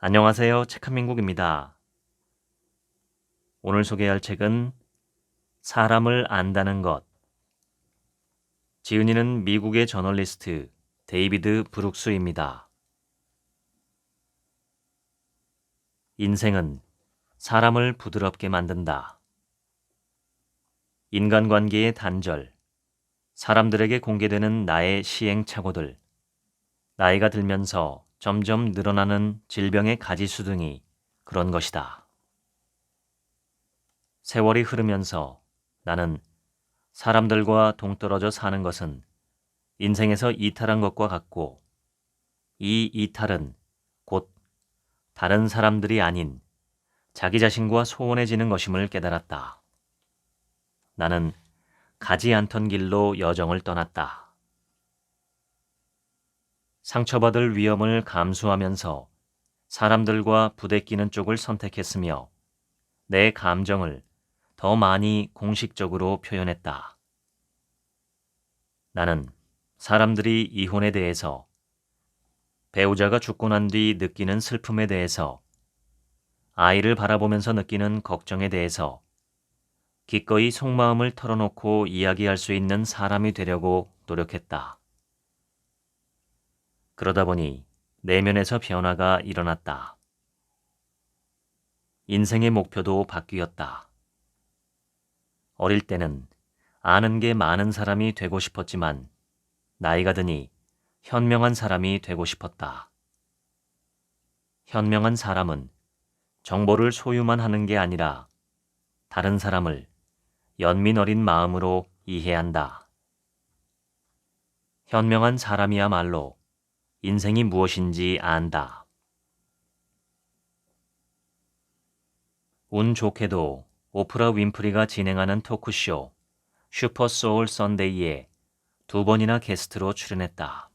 안녕하세요. 책한민국입니다. 오늘 소개할 책은 사람을 안다는 것. 지은이는 미국의 저널리스트 데이비드 브룩스입니다. 인생은 사람을 부드럽게 만든다. 인간관계의 단절, 사람들에게 공개되는 나의 시행착오들, 나이가 들면서 점점 늘어나는 질병의 가지수 등이 그런 것이다. 세월이 흐르면서 나는 사람들과 동떨어져 사는 것은 인생에서 이탈한 것과 같고, 이 이탈은 곧 다른 사람들이 아닌 자기 자신과 소원해지는 것임을 깨달았다. 나는 가지 않던 길로 여정을 떠났다. 상처받을 위험을 감수하면서 사람들과 부대끼는 쪽을 선택했으며 내 감정을 더 많이 공식적으로 표현했다. 나는 사람들이 이혼에 대해서, 배우자가 죽고 난 뒤 느끼는 슬픔에 대해서, 아이를 바라보면서 느끼는 걱정에 대해서 기꺼이 속마음을 털어놓고 이야기할 수 있는 사람이 되려고 노력했다. 그러다 보니 내면에서 변화가 일어났다. 인생의 목표도 바뀌었다. 어릴 때는 아는 게 많은 사람이 되고 싶었지만 나이가 드니 현명한 사람이 되고 싶었다. 현명한 사람은 정보를 소유만 하는 게 아니라 다른 사람을 연민 어린 마음으로 이해한다. 현명한 사람이야말로 인생이 무엇인지 안다. 운 좋게도 오프라 윈프리가 진행하는 토크쇼 슈퍼소울 선데이에 2번이나 게스트로 출연했다.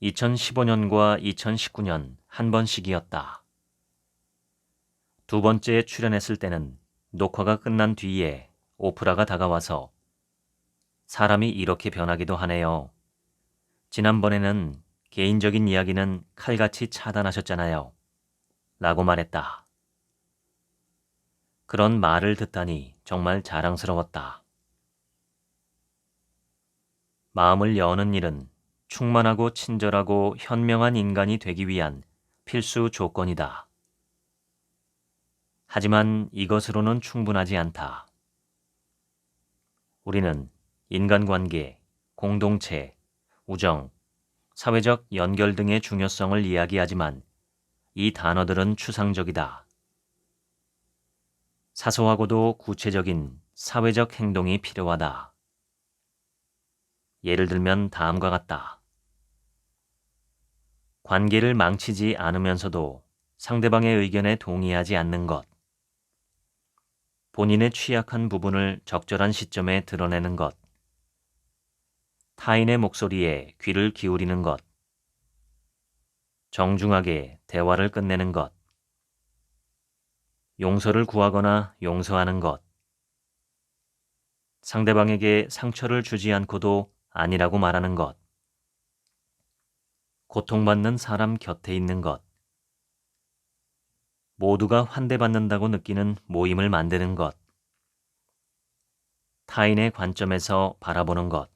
2015년과 2019년 한 번씩이었다. 두 번째 출연했을 때는 녹화가 끝난 뒤에 오프라가 다가와서 사람이 이렇게 변하기도 하네요. 지난번에는 개인적인 이야기는 칼같이 차단하셨잖아요. 라고 말했다. 그런 말을 듣다니 정말 자랑스러웠다. 마음을 여는 일은 충만하고 친절하고 현명한 인간이 되기 위한 필수 조건이다. 하지만 이것으로는 충분하지 않다. 우리는 인간관계, 공동체, 우정, 사회적 연결 등의 중요성을 이야기하지만 이 단어들은 추상적이다. 사소하고도 구체적인 사회적 행동이 필요하다. 예를 들면 다음과 같다. 관계를 망치지 않으면서도 상대방의 의견에 동의하지 않는 것. 본인의 취약한 부분을 적절한 시점에 드러내는 것. 타인의 목소리에 귀를 기울이는 것. 정중하게 대화를 끝내는 것. 용서를 구하거나 용서하는 것. 상대방에게 상처를 주지 않고도 아니라고 말하는 것. 고통받는 사람 곁에 있는 것. 모두가 환대받는다고 느끼는 모임을 만드는 것. 타인의 관점에서 바라보는 것.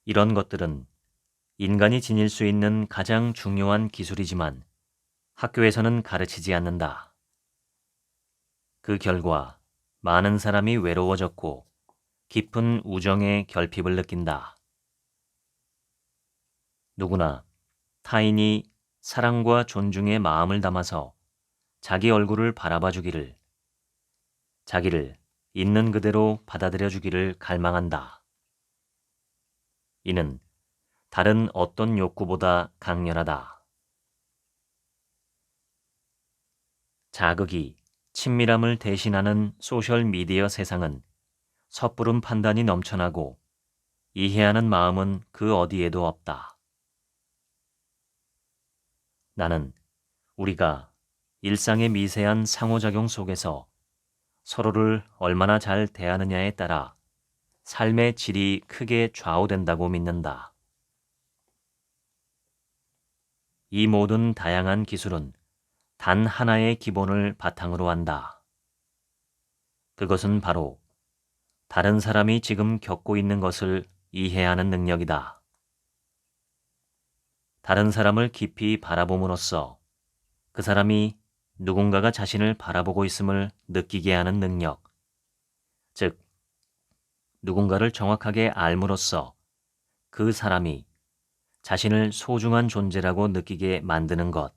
이런 것들은 인간이 지닐 수 있는 가장 중요한 기술이지만 학교에서는 가르치지 않는다. 그 결과 많은 사람이 외로워졌고 깊은 우정의 결핍을 느낀다. 누구나 타인이 사랑과 존중의 마음을 담아서 자기 얼굴을 바라봐 주기를, 자기를 있는 그대로 받아들여 주기를 갈망한다. 이는 다른 어떤 욕구보다 강렬하다. 자극이 친밀함을 대신하는 소셜미디어 세상은 섣부른 판단이 넘쳐나고 이해하는 마음은 그 어디에도 없다. 나는 우리가 일상의 미세한 상호작용 속에서 서로를 얼마나 잘 대하느냐에 따라 삶의 질이 크게 좌우된다고 믿는다. 이 모든 다양한 기술은 단 하나의 기본을 바탕으로 한다. 그것은 바로 다른 사람이 지금 겪고 있는 것을 이해하는 능력이다. 다른 사람을 깊이 바라봄으로써 그 사람이 누군가가 자신을 바라보고 있음을 느끼게 하는 능력, 즉, 누군가를 정확하게 알므로써 그 사람이 자신을 소중한 존재라고 느끼게 만드는 것.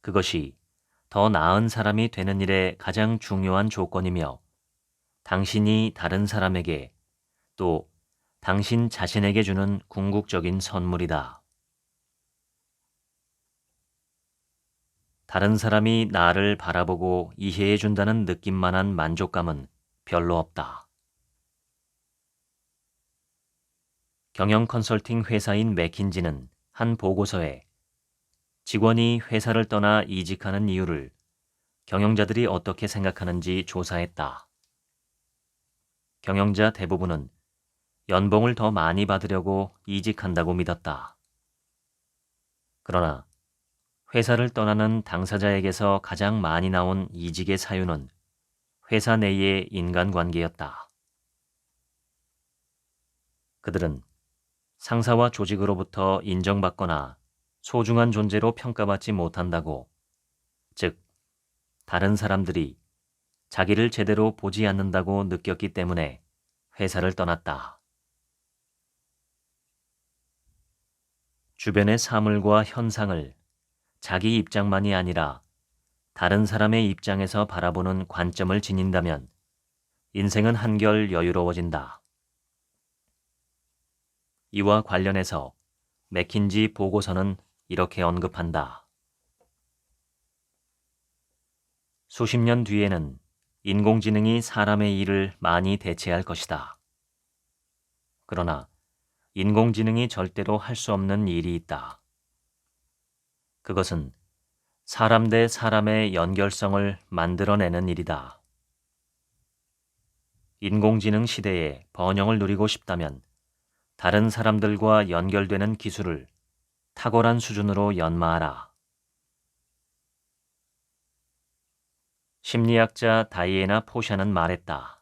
그것이 더 나은 사람이 되는 일에 가장 중요한 조건이며 당신이 다른 사람에게 또 당신 자신에게 주는 궁극적인 선물이다. 다른 사람이 나를 바라보고 이해해 준다는 느낌만한 만족감은 별로 없다. 경영 컨설팅 회사인 맥킨지는 한 보고서에 직원이 회사를 떠나 이직하는 이유를 경영자들이 어떻게 생각하는지 조사했다. 경영자 대부분은 연봉을 더 많이 받으려고 이직한다고 믿었다. 그러나 회사를 떠나는 당사자에게서 가장 많이 나온 이직의 사유는 회사 내의 인간관계였다. 그들은 상사와 조직으로부터 인정받거나 소중한 존재로 평가받지 못한다고, 즉, 다른 사람들이 자기를 제대로 보지 않는다고 느꼈기 때문에 회사를 떠났다. 주변의 사물과 현상을 자기 입장만이 아니라 다른 사람의 입장에서 바라보는 관점을 지닌다면 인생은 한결 여유로워진다. 이와 관련해서 맥킨지 보고서는 이렇게 언급한다. 수십 년 뒤에는 인공지능이 사람의 일을 많이 대체할 것이다. 그러나 인공지능이 절대로 할 수 없는 일이 있다. 그것은 사람 대 사람의 연결성을 만들어내는 일이다. 인공지능 시대에 번영을 누리고 싶다면 다른 사람들과 연결되는 기술을 탁월한 수준으로 연마하라. 심리학자 다이애나 포샤는 말했다.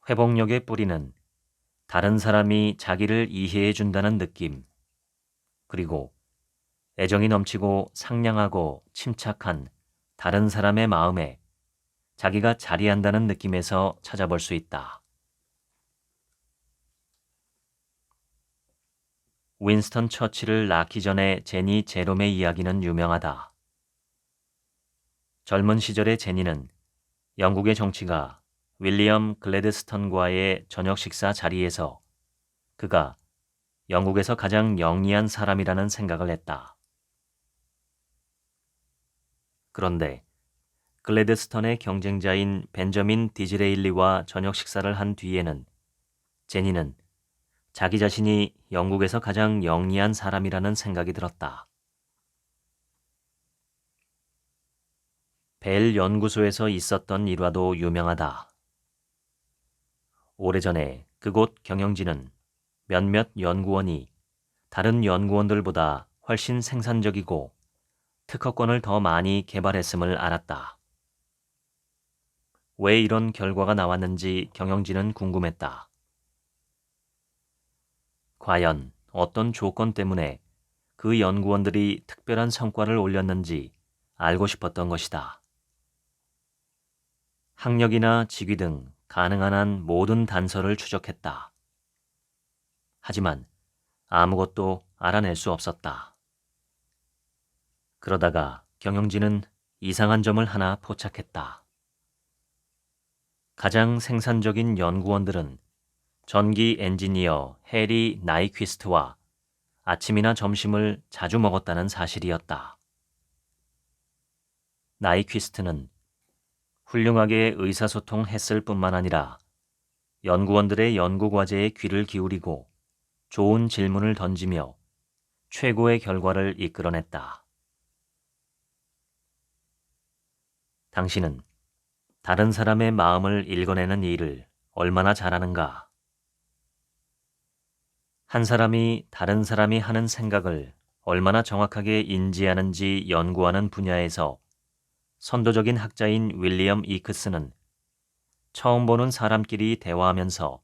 회복력의 뿌리는 다른 사람이 자기를 이해해 준다는 느낌, 그리고 애정이 넘치고 상냥하고 침착한 다른 사람의 마음에 자기가 자리한다는 느낌에서 찾아볼 수 있다. 윈스턴 처칠을 낳기 전에 제니 제롬의 이야기는 유명하다. 젊은 시절의 제니는 영국의 정치가 윌리엄 글래드스턴과의 저녁 식사 자리에서 그가 영국에서 가장 영리한 사람이라는 생각을 했다. 그런데 글래드스턴의 경쟁자인 벤저민 디즈레일리와 저녁 식사를 한 뒤에는 제니는 자기 자신이 영국에서 가장 영리한 사람이라는 생각이 들었다. 벨 연구소에서 있었던 일화도 유명하다. 오래전에 그곳 경영진은 몇몇 연구원이 다른 연구원들보다 훨씬 생산적이고 특허권을 더 많이 개발했음을 알았다. 왜 이런 결과가 나왔는지 경영진은 궁금했다. 과연 어떤 조건 때문에 그 연구원들이 특별한 성과를 올렸는지 알고 싶었던 것이다. 학력이나 직위 등 가능한 한 모든 단서를 추적했다. 하지만 아무것도 알아낼 수 없었다. 그러다가 경영진은 이상한 점을 하나 포착했다. 가장 생산적인 연구원들은 전기 엔지니어 해리 나이퀴스트와 아침이나 점심을 자주 먹었다는 사실이었다. 나이퀴스트는 훌륭하게 의사소통했을 뿐만 아니라 연구원들의 연구과제에 귀를 기울이고 좋은 질문을 던지며 최고의 결과를 이끌어냈다. 당신은 다른 사람의 마음을 읽어내는 일을 얼마나 잘하는가? 한 사람이 다른 사람이 하는 생각을 얼마나 정확하게 인지하는지 연구하는 분야에서 선도적인 학자인 윌리엄 이크스는 처음 보는 사람끼리 대화하면서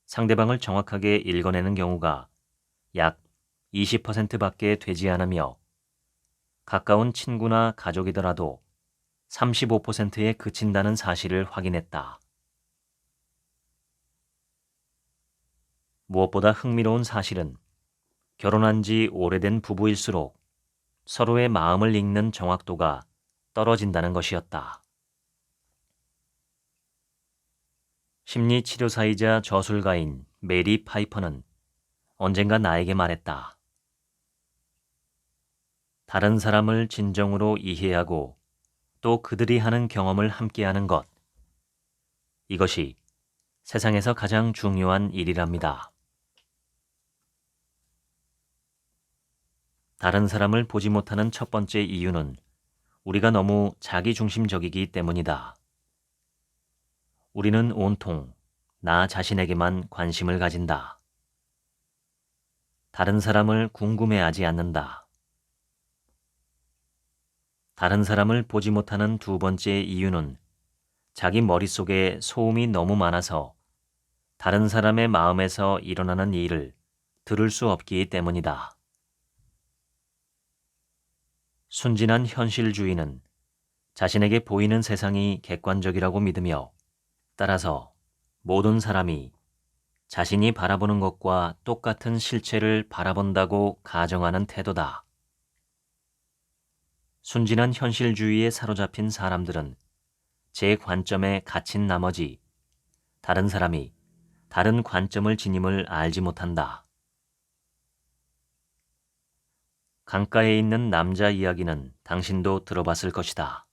상대방을 정확하게 읽어내는 경우가 약 20%밖에 되지 않으며 가까운 친구나 가족이더라도 35%에 그친다는 사실을 확인했다. 무엇보다 흥미로운 사실은 결혼한 지 오래된 부부일수록 서로의 마음을 읽는 정확도가 떨어진다는 것이었다. 심리치료사이자 저술가인 메리 파이퍼는 언젠가 나에게 말했다. 다른 사람을 진정으로 이해하고 또 그들이 하는 경험을 함께하는 것. 이것이 세상에서 가장 중요한 일이랍니다. 다른 사람을 보지 못하는 첫 번째 이유는 우리가 너무 자기중심적이기 때문이다. 우리는 온통 나 자신에게만 관심을 가진다. 다른 사람을 궁금해하지 않는다. 다른 사람을 보지 못하는 두 번째 이유는 자기 머릿속에 소음이 너무 많아서 다른 사람의 마음에서 일어나는 일을 들을 수 없기 때문이다. 순진한 현실주의는 자신에게 보이는 세상이 객관적이라고 믿으며 따라서 모든 사람이 자신이 바라보는 것과 똑같은 실체를 바라본다고 가정하는 태도다. 순진한 현실주의에 사로잡힌 사람들은 제 관점에 갇힌 나머지 다른 사람이 다른 관점을 지님을 알지 못한다. 강가에 있는 남자 이야기는 당신도 들어봤을 것이다.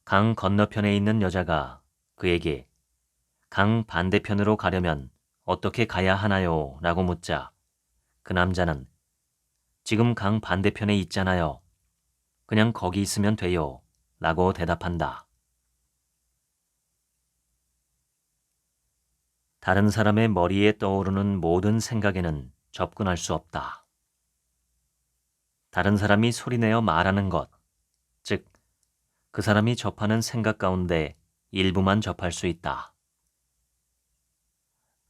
강 건너편에 있는 여자가 그에게 강 반대편으로 가려면 어떻게 가야 하나요? 라고 묻자 그 남자는 지금 강 반대편에 있잖아요. 그냥 거기 있으면 돼요. 라고 대답한다. 다른 사람의 머리에 떠오르는 모든 생각에는 접근할 수 없다. 다른 사람이 소리내어 말하는 것, 즉, 그 사람이 접하는 생각 가운데 일부만 접할 수 있다.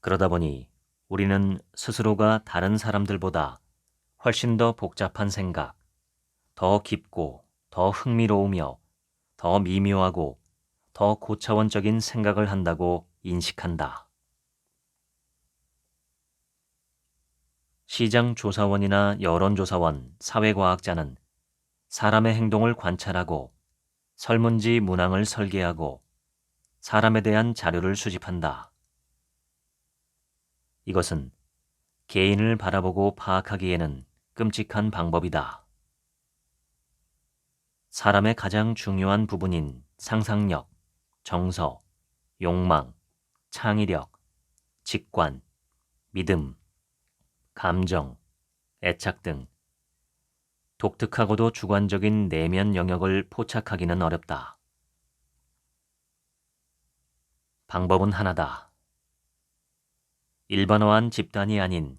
그러다 보니 우리는 스스로가 다른 사람들보다 훨씬 더 복잡한 생각, 더 깊고 더 흥미로우며 더 미묘하고 더 고차원적인 생각을 한다고 인식한다. 시장조사원이나 여론조사원, 사회과학자는 사람의 행동을 관찰하고 설문지 문항을 설계하고 사람에 대한 자료를 수집한다. 이것은 개인을 바라보고 파악하기에는 끔찍한 방법이다. 사람의 가장 중요한 부분인 상상력, 정서, 욕망, 창의력, 직관, 믿음, 감정, 애착 등 독특하고도 주관적인 내면 영역을 포착하기는 어렵다. 방법은 하나다. 일반화한 집단이 아닌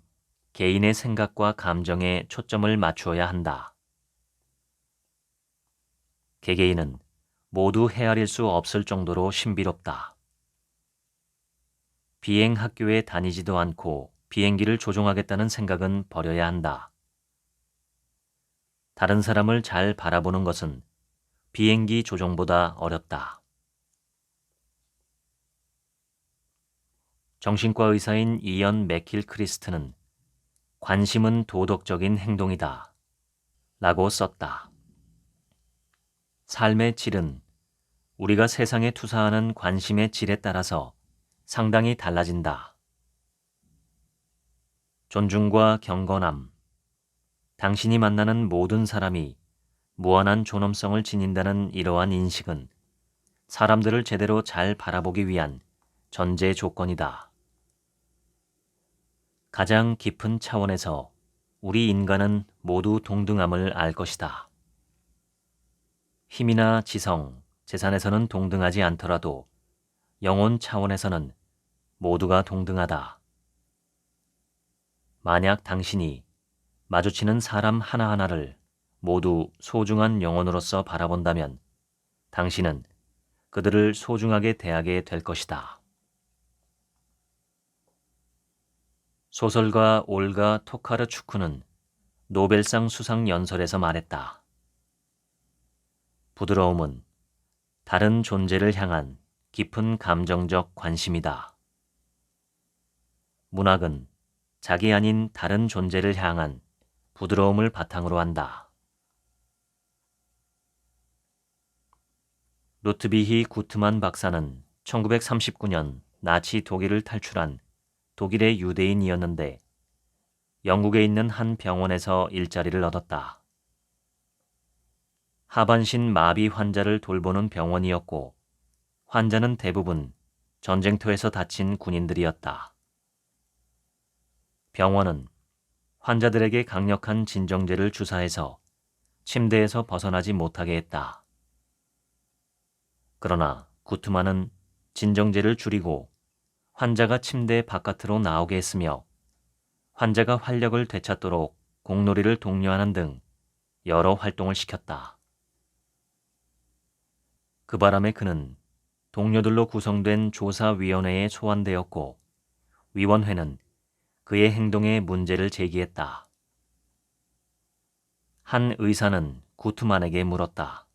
개인의 생각과 감정에 초점을 맞추어야 한다. 개개인은 모두 헤아릴 수 없을 정도로 신비롭다. 비행 학교에 다니지도 않고 비행기를 조종하겠다는 생각은 버려야 한다. 다른 사람을 잘 바라보는 것은 비행기 조종보다 어렵다. 정신과 의사인 이언 맥킬 크리스트는 관심은 도덕적인 행동이다 라고 썼다. 삶의 질은 우리가 세상에 투사하는 관심의 질에 따라서 상당히 달라진다. 존중과 경건함, 당신이 만나는 모든 사람이 무한한 존엄성을 지닌다는 이러한 인식은 사람들을 제대로 잘 바라보기 위한 전제 조건이다. 가장 깊은 차원에서 우리 인간은 모두 동등함을 알 것이다. 힘이나 지성, 재산에서는 동등하지 않더라도 영혼 차원에서는 모두가 동등하다. 만약 당신이 마주치는 사람 하나하나를 모두 소중한 영혼으로서 바라본다면 당신은 그들을 소중하게 대하게 될 것이다. 소설가 올가 토카르추크는 노벨상 수상 연설에서 말했다. 부드러움은 다른 존재를 향한 깊은 감정적 관심이다. 문학은 자기 아닌 다른 존재를 향한 부드러움을 바탕으로 한다. 루트비히 구트만 박사는 1939년 나치 독일을 탈출한 독일의 유대인이었는데 영국에 있는 한 병원에서 일자리를 얻었다. 하반신 마비 환자를 돌보는 병원이었고 환자는 대부분 전쟁터에서 다친 군인들이었다. 병원은 환자들에게 강력한 진정제를 주사해서 침대에서 벗어나지 못하게 했다. 그러나 구트만은 진정제를 줄이고 환자가 침대 바깥으로 나오게 했으며 환자가 활력을 되찾도록 공놀이를 독려하는 등 여러 활동을 시켰다. 그 바람에 그는 동료들로 구성된 조사위원회에 소환되었고 위원회는 그의 행동에 문제를 제기했다. 한 의사는 구트만에게 물었다.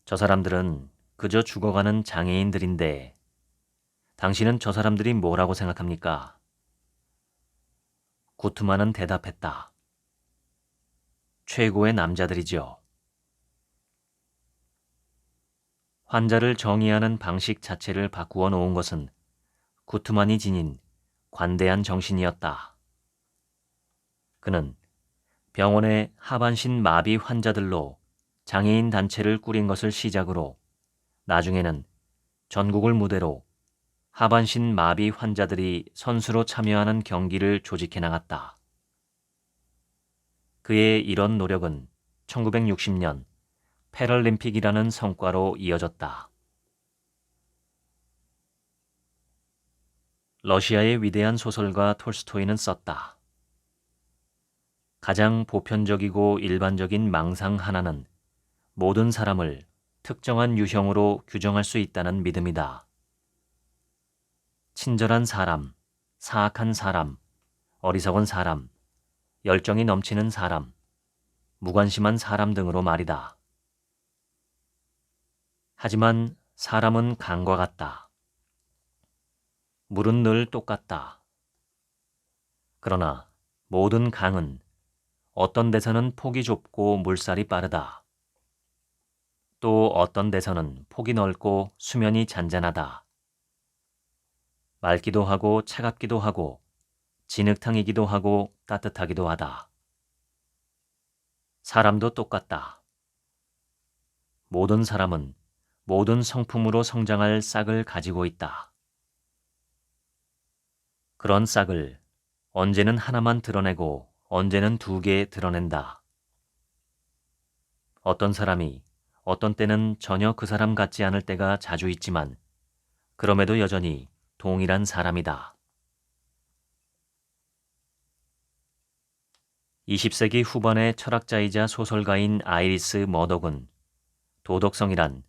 저 사람들은 그저 죽어가는 장애인들인데 당신은 저 사람들이 뭐라고 생각합니까? 구트만은 대답했다. 최고의 남자들이죠. 환자를 정의하는 방식 자체를 바꾸어 놓은 것은 구트만이 지닌 관대한 정신이었다. 그는 병원의 하반신 마비 환자들로 장애인 단체를 꾸린 것을 시작으로 나중에는 전국을 무대로 하반신 마비 환자들이 선수로 참여하는 경기를 조직해 나갔다. 그의 이런 노력은 1960년 패럴림픽이라는 성과로 이어졌다. 러시아의 위대한 소설가 톨스토이는 썼다. 가장 보편적이고 일반적인 망상 하나는 모든 사람을 특정한 유형으로 규정할 수 있다는 믿음이다. 친절한 사람, 사악한 사람, 어리석은 사람, 열정이 넘치는 사람, 무관심한 사람 등으로 말이다. 하지만 사람은 강과 같다. 물은 늘 똑같다. 그러나 모든 강은 어떤 데서는 폭이 좁고 물살이 빠르다. 또 어떤 데서는 폭이 넓고 수면이 잔잔하다. 맑기도 하고 차갑기도 하고 진흙탕이기도 하고 따뜻하기도 하다. 사람도 똑같다. 모든 사람은 모든 성품으로 성장할 싹을 가지고 있다. 그런 싹을 언제는 하나만 드러내고 언제는 두 개 드러낸다. 어떤 사람이 어떤 때는 전혀 그 사람 같지 않을 때가 자주 있지만 그럼에도 여전히 동일한 사람이다. 20세기 후반의 철학자이자 소설가인 아이리스 머독은 도덕성이란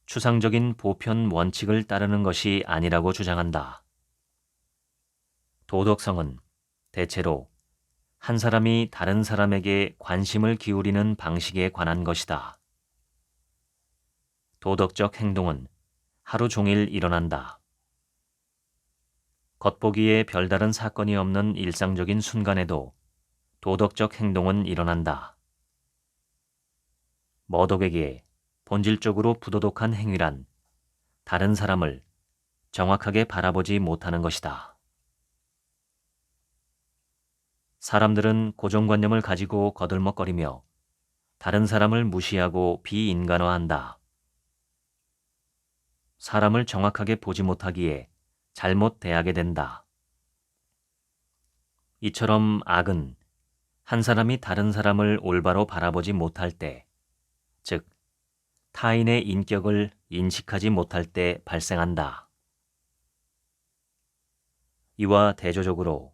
추상적인 보편 원칙을 따르는 것이 아니라고 주장한다. 도덕성은 대체로 한 사람이 다른 사람에게 관심을 기울이는 방식에 관한 것이다. 도덕적 행동은 하루 종일 일어난다. 겉보기에 별다른 사건이 없는 일상적인 순간에도 도덕적 행동은 일어난다. 머독에게 본질적으로 부도덕한 행위란 다른 사람을 정확하게 바라보지 못하는 것이다. 사람들은 고정관념을 가지고 거들먹거리며 다른 사람을 무시하고 비인간화한다. 사람을 정확하게 보지 못하기에 잘못 대하게 된다. 이처럼 악은 한 사람이 다른 사람을 올바로 바라보지 못할 때, 즉 타인의 인격을 인식하지 못할 때 발생한다. 이와 대조적으로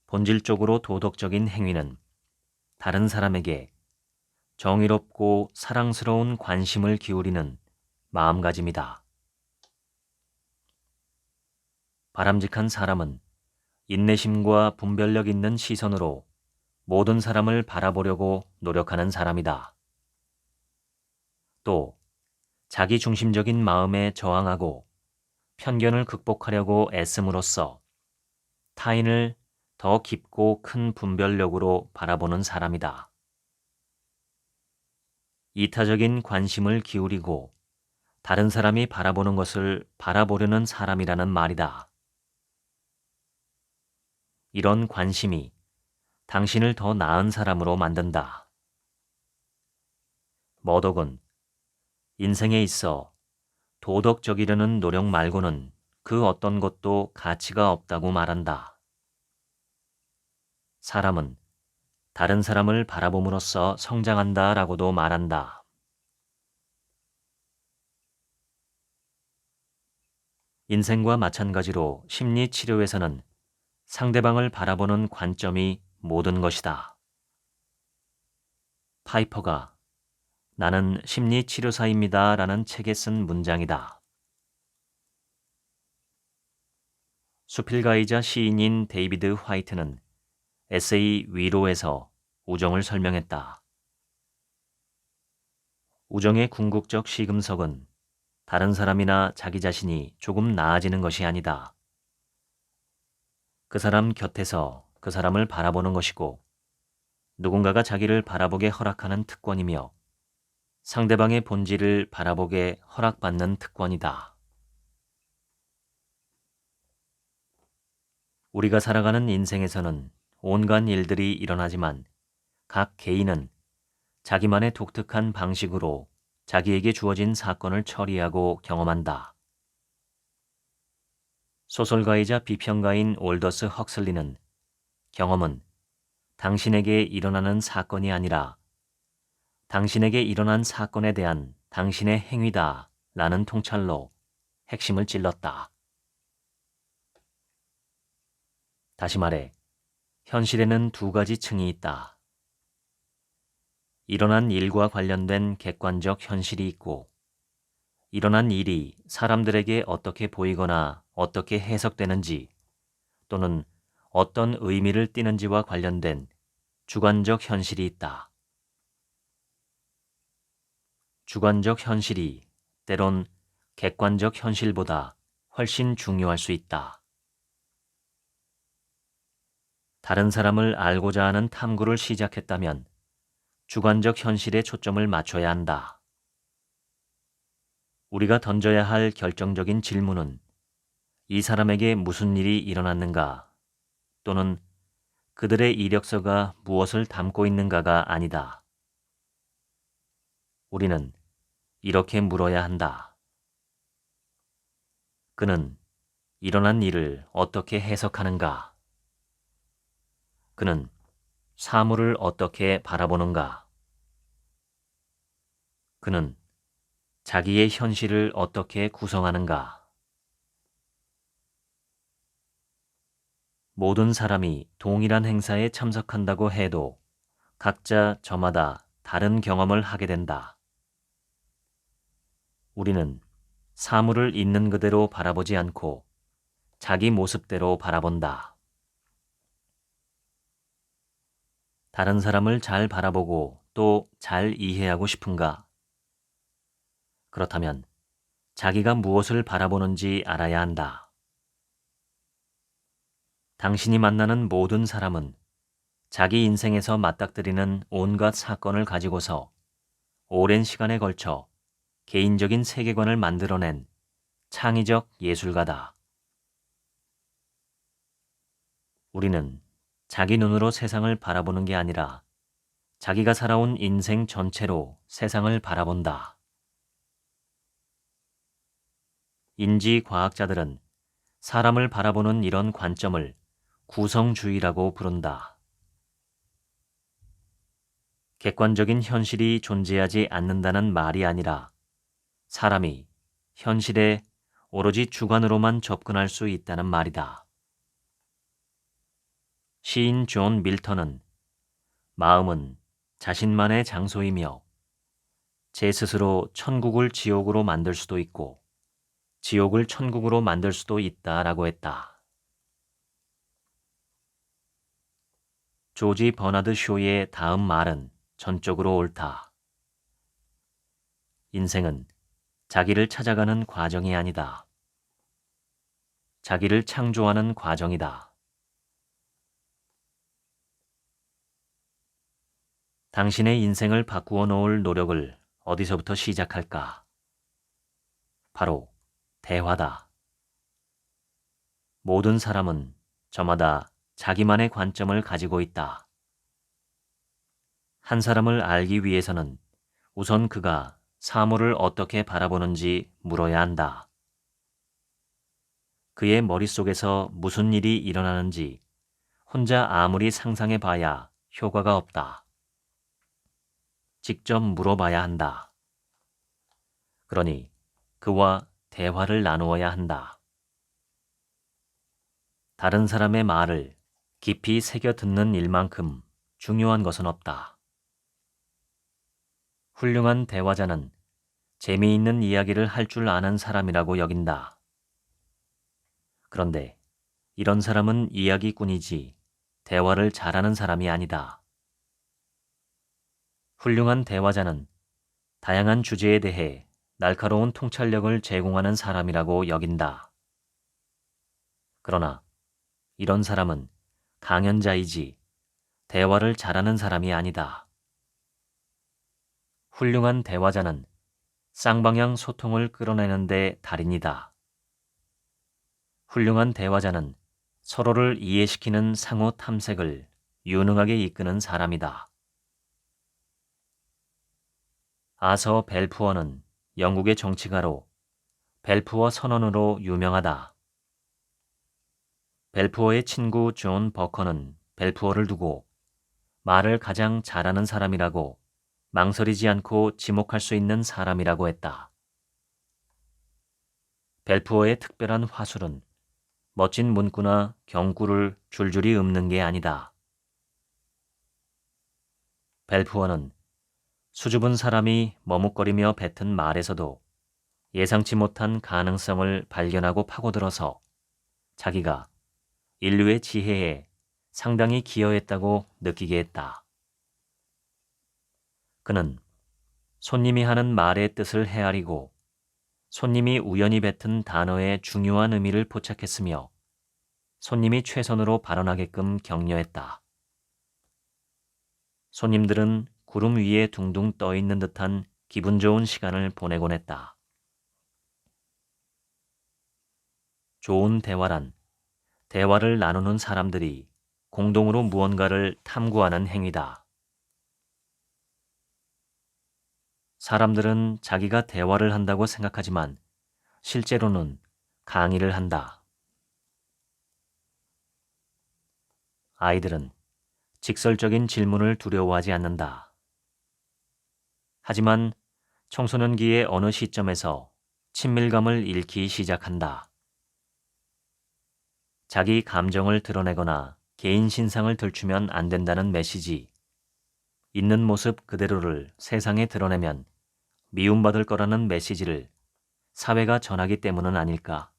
본질적으로 도덕적인 행위는 다른 사람에게 정의롭고 사랑스러운 관심을 기울이는 마음가짐이다. 바람직한 사람은 인내심과 분별력 있는 시선으로 모든 사람을 바라보려고 노력하는 사람이다. 또 자기 중심적인 마음에 저항하고 편견을 극복하려고 애씀으로써 타인을 더 깊고 큰 분별력으로 바라보는 사람이다. 이타적인 관심을 기울이고 다른 사람이 바라보는 것을 바라보려는 사람이라는 말이다. 이런 관심이 당신을 더 나은 사람으로 만든다. 머독은 인생에 있어 도덕적이려는 노력 말고는 그 어떤 것도 가치가 없다고 말한다. 사람은 다른 사람을 바라봄으로써 성장한다라고도 말한다. 인생과 마찬가지로 심리치료에서는 상대방을 바라보는 관점이 모든 것이다. 파이퍼가 나는 심리치료사입니다 라는 책에 쓴 문장이다. 수필가이자 시인인 데이비드 화이트는 에세이 위로에서 우정을 설명했다. 우정의 궁극적 시금석은 다른 사람이나 자기 자신이 조금 나아지는 것이 아니다. 그 사람 곁에서 그 사람을 바라보는 것이고 누군가가 자기를 바라보게 허락하는 특권이며 상대방의 본질을 바라보게 허락받는 특권이다. 우리가 살아가는 인생에서는 온갖 일들이 일어나지만 각 개인은 자기만의 독특한 방식으로 자기에게 주어진 사건을 처리하고 경험한다. 소설가이자 비평가인 올더스 헉슬리는 경험은 당신에게 일어나는 사건이 아니라 당신에게 일어난 사건에 대한 당신의 행위다 라는 통찰로 핵심을 찔렀다. 다시 말해, 현실에는 두 가지 층이 있다. 일어난 일과 관련된 객관적 현실이 있고, 일어난 일이 사람들에게 어떻게 보이거나 어떻게 해석되는지 또는 어떤 의미를 띠는지와 관련된 주관적 현실이 있다. 주관적 현실이 때론 객관적 현실보다 훨씬 중요할 수 있다. 다른 사람을 알고자 하는 탐구를 시작했다면 주관적 현실에 초점을 맞춰야 한다. 우리가 던져야 할 결정적인 질문은 이 사람에게 무슨 일이 일어났는가 또는 그들의 이력서가 무엇을 담고 있는가가 아니다. 우리는 이렇게 물어야 한다. 그는 일어난 일을 어떻게 해석하는가? 그는 사물을 어떻게 바라보는가? 그는 자기의 현실을 어떻게 구성하는가? 모든 사람이 동일한 행사에 참석한다고 해도 각자 저마다 다른 경험을 하게 된다. 우리는 사물을 있는 그대로 바라보지 않고 자기 모습대로 바라본다. 다른 사람을 잘 바라보고 또 잘 이해하고 싶은가? 그렇다면 자기가 무엇을 바라보는지 알아야 한다. 당신이 만나는 모든 사람은 자기 인생에서 맞닥뜨리는 온갖 사건을 가지고서 오랜 시간에 걸쳐 개인적인 세계관을 만들어낸 창의적 예술가다. 우리는 자기 눈으로 세상을 바라보는 게 아니라 자기가 살아온 인생 전체로 세상을 바라본다. 인지과학자들은 사람을 바라보는 이런 관점을 구성주의라고 부른다. 객관적인 현실이 존재하지 않는다는 말이 아니라 사람이 현실에 오로지 주관으로만 접근할 수 있다는 말이다. 시인 존 밀턴은 마음은 자신만의 장소이며 제 스스로 천국을 지옥으로 만들 수도 있고 지옥을 천국으로 만들 수도 있다라고 했다. 조지 버나드 쇼의 다음 말은 전적으로 옳다. 인생은 자기를 찾아가는 과정이 아니다. 자기를 창조하는 과정이다. 당신의 인생을 바꾸어 놓을 노력을 어디서부터 시작할까? 바로 대화다. 모든 사람은 저마다 자기만의 관점을 가지고 있다. 한 사람을 알기 위해서는 우선 그가 사물을 어떻게 바라보는지 물어야 한다. 그의 머릿속에서 무슨 일이 일어나는지 혼자 아무리 상상해 봐야 효과가 없다. 직접 물어봐야 한다. 그러니 그와 대화를 나누어야 한다. 다른 사람의 말을 깊이 새겨 듣는 일만큼 중요한 것은 없다. 훌륭한 대화자는 재미있는 이야기를 할 줄 아는 사람이라고 여긴다. 그런데 이런 사람은 이야기꾼이지 대화를 잘하는 사람이 아니다. 훌륭한 대화자는 다양한 주제에 대해 날카로운 통찰력을 제공하는 사람이라고 여긴다. 그러나 이런 사람은 강연자이지 대화를 잘하는 사람이 아니다. 훌륭한 대화자는 쌍방향 소통을 끌어내는 데 달인이다. 훌륭한 대화자는 서로를 이해시키는 상호 탐색을 유능하게 이끄는 사람이다. 아서 벨푸어는 영국의 정치가로 벨푸어 선언으로 유명하다. 벨푸어의 친구 존 버커는 벨푸어를 두고 말을 가장 잘하는 사람이라고 망설이지 않고 지목할 수 있는 사람이라고 했다. 벨푸어의 특별한 화술은 멋진 문구나 경구를 줄줄이 읊는 게 아니다. 벨푸어는 수줍은 사람이 머뭇거리며 뱉은 말에서도 예상치 못한 가능성을 발견하고 파고들어서 자기가 인류의 지혜에 상당히 기여했다고 느끼게 했다. 그는 손님이 하는 말의 뜻을 헤아리고 손님이 우연히 뱉은 단어의 중요한 의미를 포착했으며 손님이 최선으로 발언하게끔 격려했다. 손님들은 구름 위에 둥둥 떠 있는 듯한 기분 좋은 시간을 보내곤 했다. 좋은 대화란 대화를 나누는 사람들이 공동으로 무언가를 탐구하는 행위다. 사람들은 자기가 대화를 한다고 생각하지만 실제로는 강의를 한다. 아이들은 직설적인 질문을 두려워하지 않는다. 하지만 청소년기의 어느 시점에서 친밀감을 잃기 시작한다. 자기 감정을 드러내거나 개인 신상을 들추면 안 된다는 메시지, 있는 모습 그대로를 세상에 드러내면 미움받을 거라는 메시지를 사회가 전하기 때문은 아닐까.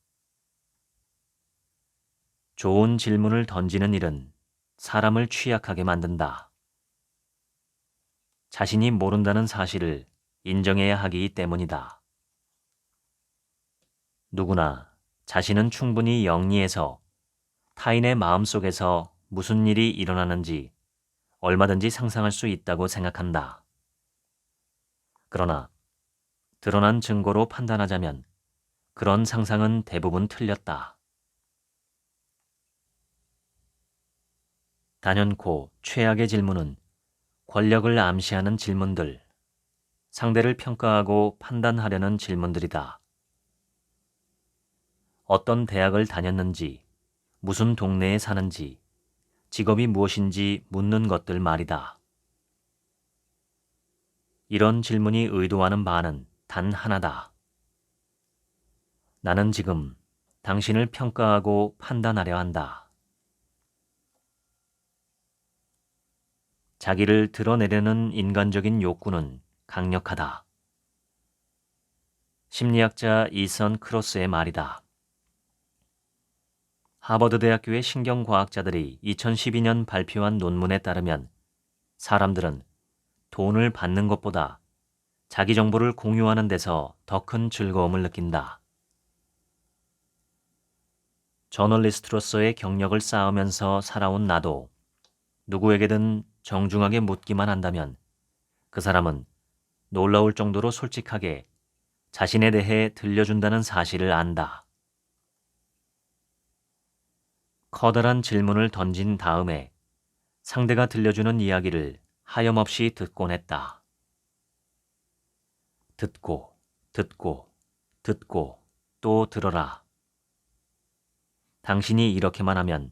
좋은 질문을 던지는 일은 사람을 취약하게 만든다. 자신이 모른다는 사실을 인정해야 하기 때문이다. 누구나 자신은 충분히 영리해서 타인의 마음속에서 무슨 일이 일어나는지 얼마든지 상상할 수 있다고 생각한다. 그러나 드러난 증거로 판단하자면 그런 상상은 대부분 틀렸다. 단연코 최악의 질문은 권력을 암시하는 질문들, 상대를 평가하고 판단하려는 질문들이다. 어떤 대학을 다녔는지, 무슨 동네에 사는지, 직업이 무엇인지 묻는 것들 말이다. 이런 질문이 의도하는 바는 단 하나다. 나는 지금 당신을 평가하고 판단하려 한다. 자기를 드러내려는 인간적인 욕구는 강력하다. 심리학자 이선 크로스의 말이다. 하버드 대학교의 신경과학자들이 2012년 발표한 논문에 따르면 사람들은 돈을 받는 것보다 자기 정보를 공유하는 데서 더 큰 즐거움을 느낀다. 저널리스트로서의 경력을 쌓으면서 살아온 나도 누구에게든 정중하게 묻기만 한다면 그 사람은 놀라울 정도로 솔직하게 자신에 대해 들려준다는 사실을 안다. 커다란 질문을 던진 다음에 상대가 들려주는 이야기를 하염없이 듣곤 했다. 듣고, 듣고, 듣고, 또 들어라. 당신이 이렇게만 하면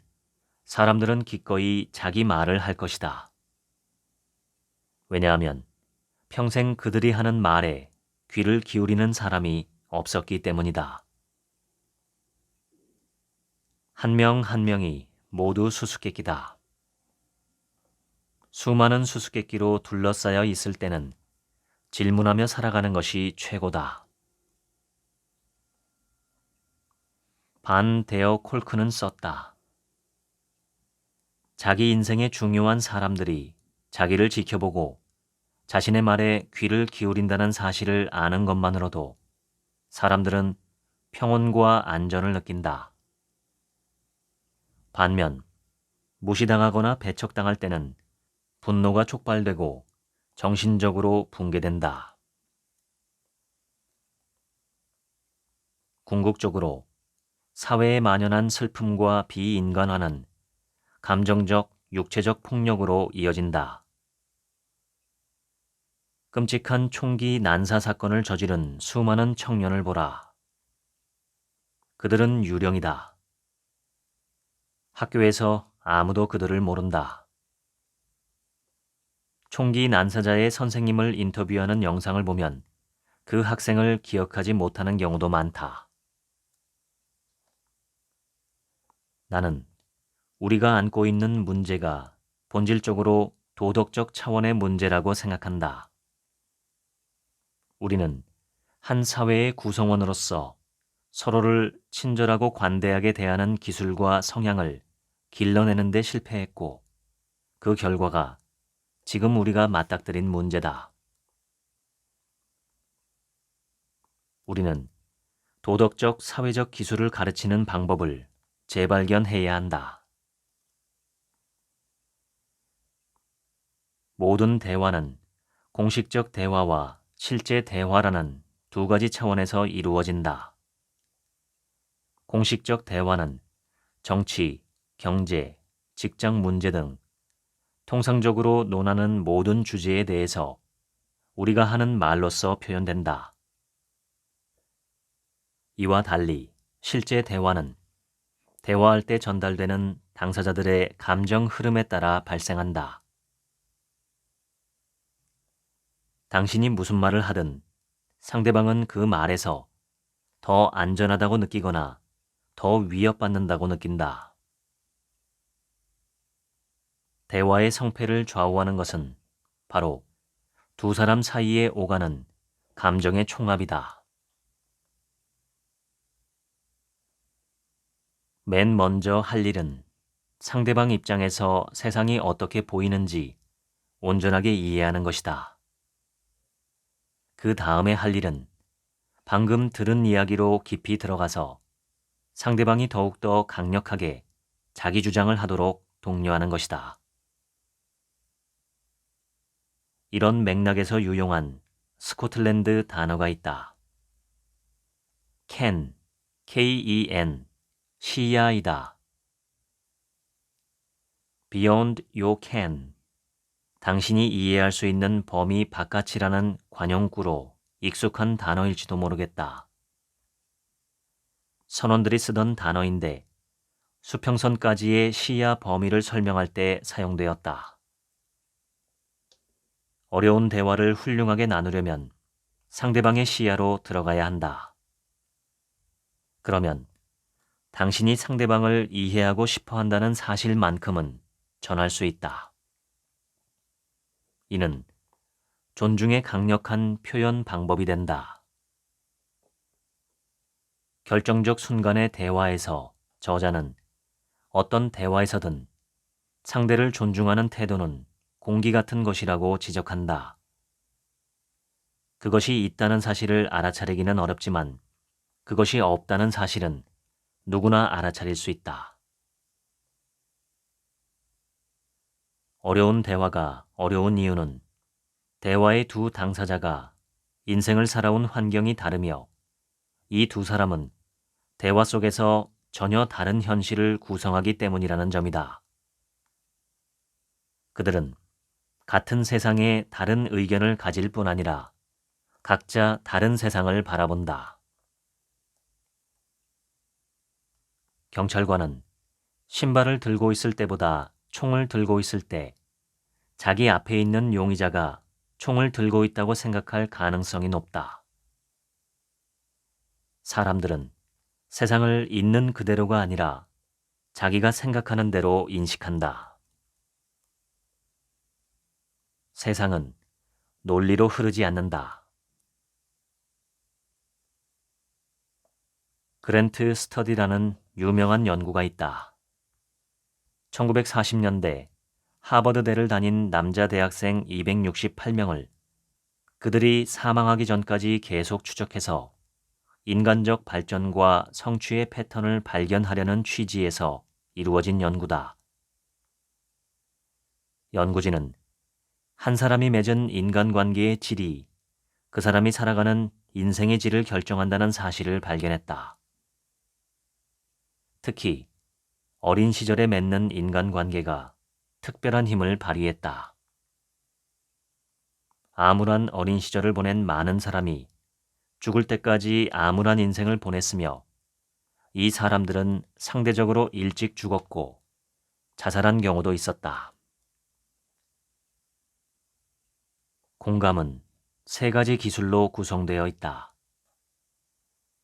사람들은 기꺼이 자기 말을 할 것이다. 왜냐하면 평생 그들이 하는 말에 귀를 기울이는 사람이 없었기 때문이다. 한 명 한 명이 모두 수수께끼다. 수많은 수수께끼로 둘러싸여 있을 때는 질문하며 살아가는 것이 최고다. 반 데어 콜크는 썼다. 자기 인생의 중요한 사람들이 자기를 지켜보고 자신의 말에 귀를 기울인다는 사실을 아는 것만으로도 사람들은 평온과 안전을 느낀다. 반면 무시당하거나 배척당할 때는 분노가 촉발되고 정신적으로 붕괴된다. 궁극적으로 사회에 만연한 슬픔과 비인간화는 감정적, 육체적 폭력으로 이어진다. 끔찍한 총기 난사 사건을 저지른 수많은 청년을 보라. 그들은 유령이다. 학교에서 아무도 그들을 모른다. 총기 난사자의 선생님을 인터뷰하는 영상을 보면 그 학생을 기억하지 못하는 경우도 많다. 나는 우리가 안고 있는 문제가 본질적으로 도덕적 차원의 문제라고 생각한다. 우리는 한 사회의 구성원으로서 서로를 친절하고 관대하게 대하는 기술과 성향을 길러내는 데 실패했고 그 결과가 지금 우리가 맞닥뜨린 문제다. 우리는 도덕적 사회적 기술을 가르치는 방법을 재발견해야 한다. 모든 대화는 공식적 대화와 실제 대화라는 두 가지 차원에서 이루어진다. 공식적 대화는 정치, 경제, 직장 문제 등 통상적으로 논하는 모든 주제에 대해서 우리가 하는 말로써 표현된다. 이와 달리 실제 대화는 대화할 때 전달되는 당사자들의 감정 흐름에 따라 발생한다. 당신이 무슨 말을 하든 상대방은 그 말에서 더 안전하다고 느끼거나 더 위협받는다고 느낀다. 대화의 성패를 좌우하는 것은 바로 두 사람 사이에 오가는 감정의 총합이다. 맨 먼저 할 일은 상대방 입장에서 세상이 어떻게 보이는지 온전하게 이해하는 것이다. 그 다음에 할 일은 방금 들은 이야기로 깊이 들어가서 상대방이 더욱더 강력하게 자기 주장을 하도록 독려하는 것이다. 이런 맥락에서 유용한 스코틀랜드 단어가 있다. ken, K-E-N, 시야이다. beyond your ken, 당신이 이해할 수 있는 범위 바깥이라는 관용구로 익숙한 단어일지도 모르겠다. 선원들이 쓰던 단어인데 수평선까지의 시야 범위를 설명할 때 사용되었다. 어려운 대화를 훌륭하게 나누려면 상대방의 시야로 들어가야 한다. 그러면 당신이 상대방을 이해하고 싶어 한다는 사실만큼은 전할 수 있다. 이는 존중의 강력한 표현 방법이 된다. 결정적 순간의 대화에서 저자는 어떤 대화에서든 상대를 존중하는 태도는 공기 같은 것이라고 지적한다. 그것이 있다는 사실을 알아차리기는 어렵지만 그것이 없다는 사실은 누구나 알아차릴 수 있다. 어려운 대화가 어려운 이유는 대화의 두 당사자가 인생을 살아온 환경이 다르며 이 두 사람은 대화 속에서 전혀 다른 현실을 구성하기 때문이라는 점이다. 그들은 같은 세상에 다른 의견을 가질 뿐 아니라 각자 다른 세상을 바라본다. 경찰관은 신발을 들고 있을 때보다 총을 들고 있을 때 자기 앞에 있는 용의자가 총을 들고 있다고 생각할 가능성이 높다. 사람들은 세상을 있는 그대로가 아니라 자기가 생각하는 대로 인식한다. 세상은 논리로 흐르지 않는다. 그랜트 스터디라는 유명한 연구가 있다. 1940년대 하버드대를 다닌 남자 대학생 268명을 그들이 사망하기 전까지 계속 추적해서 인간적 발전과 성취의 패턴을 발견하려는 취지에서 이루어진 연구다. 연구진은 한 사람이 맺은 인간관계의 질이 그 사람이 살아가는 인생의 질을 결정한다는 사실을 발견했다. 특히 어린 시절에 맺는 인간관계가 특별한 힘을 발휘했다. 암울한 어린 시절을 보낸 많은 사람이 죽을 때까지 암울한 인생을 보냈으며 이 사람들은 상대적으로 일찍 죽었고 자살한 경우도 있었다. 공감은 세 가지 기술로 구성되어 있다.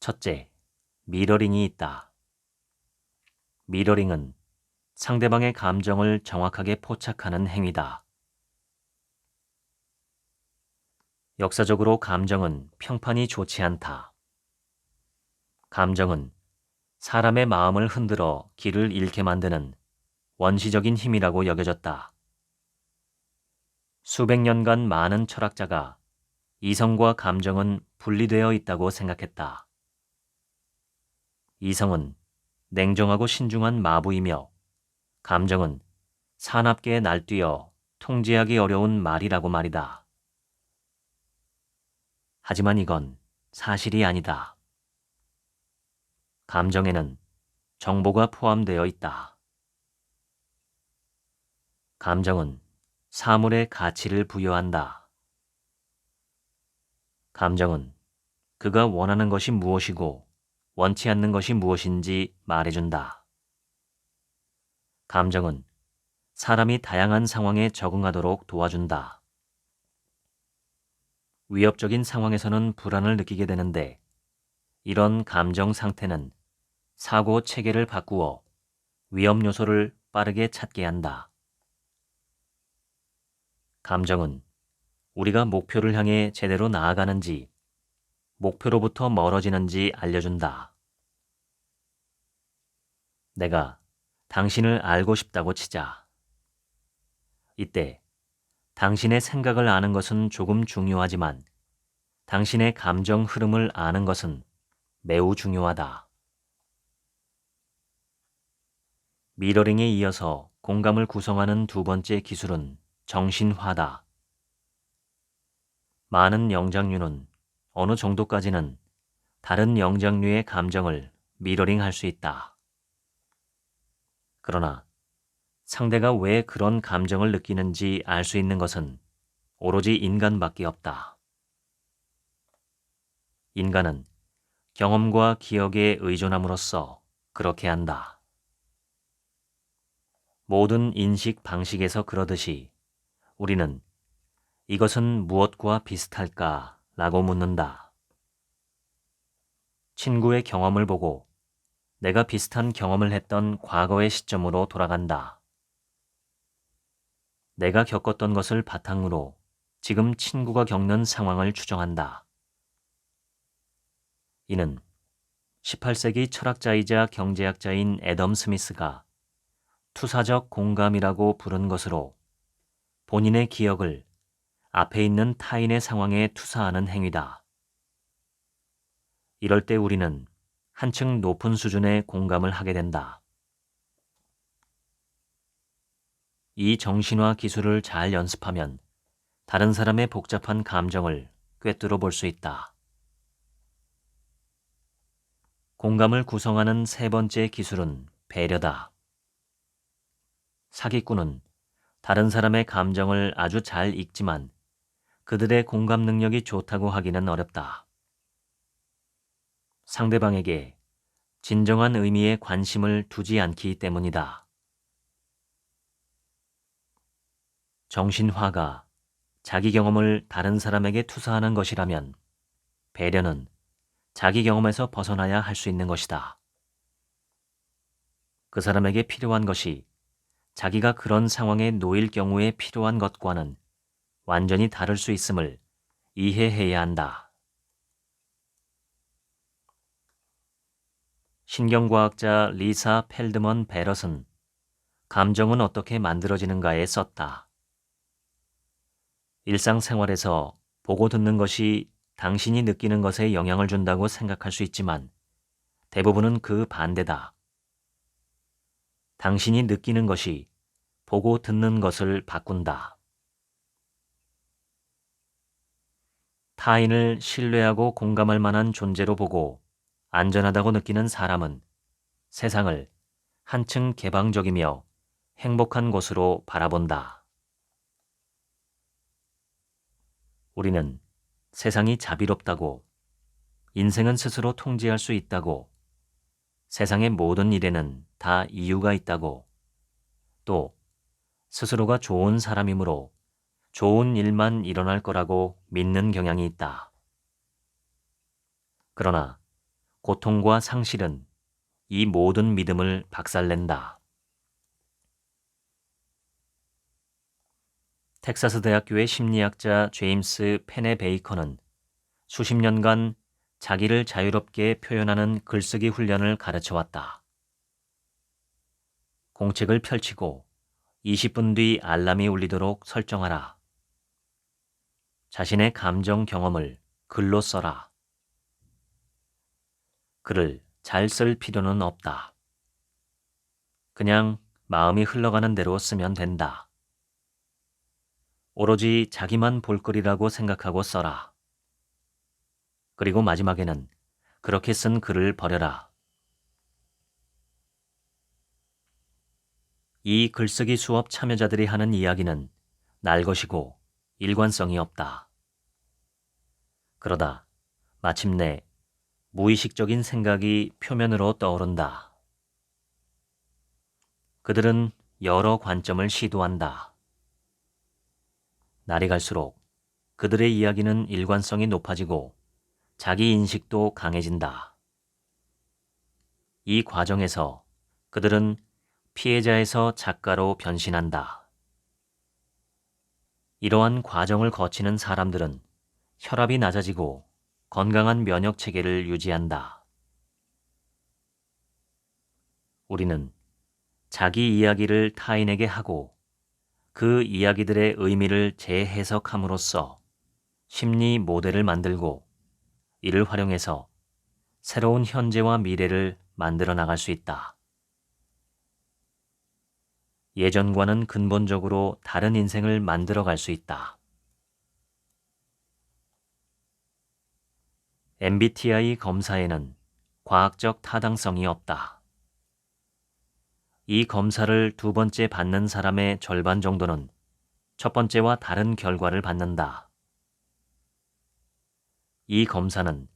첫째, 미러링이 있다. 미러링은 상대방의 감정을 정확하게 포착하는 행위다. 역사적으로 감정은 평판이 좋지 않다. 감정은 사람의 마음을 흔들어 길을 잃게 만드는 원시적인 힘이라고 여겨졌다. 수백 년간 많은 철학자가 이성과 감정은 분리되어 있다고 생각했다. 이성은 냉정하고 신중한 마부이며 감정은 사납게 날뛰어 통제하기 어려운 말이라고 말이다. 하지만 이건 사실이 아니다. 감정에는 정보가 포함되어 있다. 감정은 사물에 가치를 부여한다. 감정은 그가 원하는 것이 무엇이고 원치 않는 것이 무엇인지 말해준다. 감정은 사람이 다양한 상황에 적응하도록 도와준다. 위협적인 상황에서는 불안을 느끼게 되는데 이런 감정 상태는 사고 체계를 바꾸어 위험 요소를 빠르게 찾게 한다. 감정은 우리가 목표를 향해 제대로 나아가는지 목표로부터 멀어지는지 알려준다. 내가 당신을 알고 싶다고 치자. 이때 당신의 생각을 아는 것은 조금 중요하지만 당신의 감정 흐름을 아는 것은 매우 중요하다. 미러링에 이어서 공감을 구성하는 두 번째 기술은 정신화다. 많은 영장류는 어느 정도까지는 다른 영장류의 감정을 미러링할 수 있다. 그러나 상대가 왜 그런 감정을 느끼는지 알 수 있는 것은 오로지 인간밖에 없다. 인간은 경험과 기억에 의존함으로써 그렇게 한다. 모든 인식 방식에서 그러듯이 우리는 이것은 무엇과 비슷할까? 라고 묻는다. 친구의 경험을 보고 내가 비슷한 경험을 했던 과거의 시점으로 돌아간다. 내가 겪었던 것을 바탕으로 지금 친구가 겪는 상황을 추정한다. 이는 18세기 철학자이자 경제학자인 애덤 스미스가 투사적 공감이라고 부른 것으로 본인의 기억을 앞에 있는 타인의 상황에 투사하는 행위다. 이럴 때 우리는 한층 높은 수준의 공감을 하게 된다. 이 정신화 기술을 잘 연습하면 다른 사람의 복잡한 감정을 꿰뚫어 볼 수 있다. 공감을 구성하는 세 번째 기술은 배려다. 사기꾼은 다른 사람의 감정을 아주 잘 읽지만 그들의 공감 능력이 좋다고 하기는 어렵다. 상대방에게 진정한 의미의 관심을 두지 않기 때문이다. 정신화가 자기 경험을 다른 사람에게 투사하는 것이라면 배려는 자기 경험에서 벗어나야 할 수 있는 것이다. 그 사람에게 필요한 것이 자기가 그런 상황에 놓일 경우에 필요한 것과는 완전히 다를 수 있음을 이해해야 한다. 신경과학자 리사 펠드먼 베럿은 감정은 어떻게 만들어지는가에 썼다. 일상생활에서 보고 듣는 것이 당신이 느끼는 것에 영향을 준다고 생각할 수 있지만 대부분은 그 반대다. 당신이 느끼는 것이 보고 듣는 것을 바꾼다. 타인을 신뢰하고 공감할 만한 존재로 보고 안전하다고 느끼는 사람은 세상을 한층 개방적이며 행복한 곳으로 바라본다. 우리는 세상이 자비롭다고, 인생은 스스로 통제할 수 있다고, 세상의 모든 일에는 다 이유가 있다고, 또 스스로가 좋은 사람이므로 좋은 일만 일어날 거라고 믿는 경향이 있다. 그러나 고통과 상실은 이 모든 믿음을 박살낸다. 텍사스 대학교의 심리학자 제임스 페네 베이커는 수십 년간 자기를 자유롭게 표현하는 글쓰기 훈련을 가르쳐 왔다. 공책을 펼치고 20분 뒤 알람이 울리도록 설정하라. 자신의 감정 경험을 글로 써라. 글을 잘 쓸 필요는 없다. 그냥 마음이 흘러가는 대로 쓰면 된다. 오로지 자기만 볼 거리라고 생각하고 써라. 그리고 마지막에는 그렇게 쓴 글을 버려라. 이 글쓰기 수업 참여자들이 하는 이야기는 날 것이고 일관성이 없다. 그러다 마침내 무의식적인 생각이 표면으로 떠오른다. 그들은 여러 관점을 시도한다. 날이 갈수록 그들의 이야기는 일관성이 높아지고 자기 인식도 강해진다. 이 과정에서 그들은 피해자에서 작가로 변신한다. 이러한 과정을 거치는 사람들은 혈압이 낮아지고 건강한 면역 체계를 유지한다. 우리는 자기 이야기를 타인에게 하고 그 이야기들의 의미를 재해석함으로써 심리 모델을 만들고 이를 활용해서 새로운 현재와 미래를 만들어 나갈 수 있다. 예전과는 근본적으로 다른 인생을 만들어 갈 수 있다. MBTI 검사에는 과학적 타당성이 없다. 이 검사를 두 번째 받는 사람의 절반 정도는 첫 번째와 다른 결과를 받는다. 이 검사는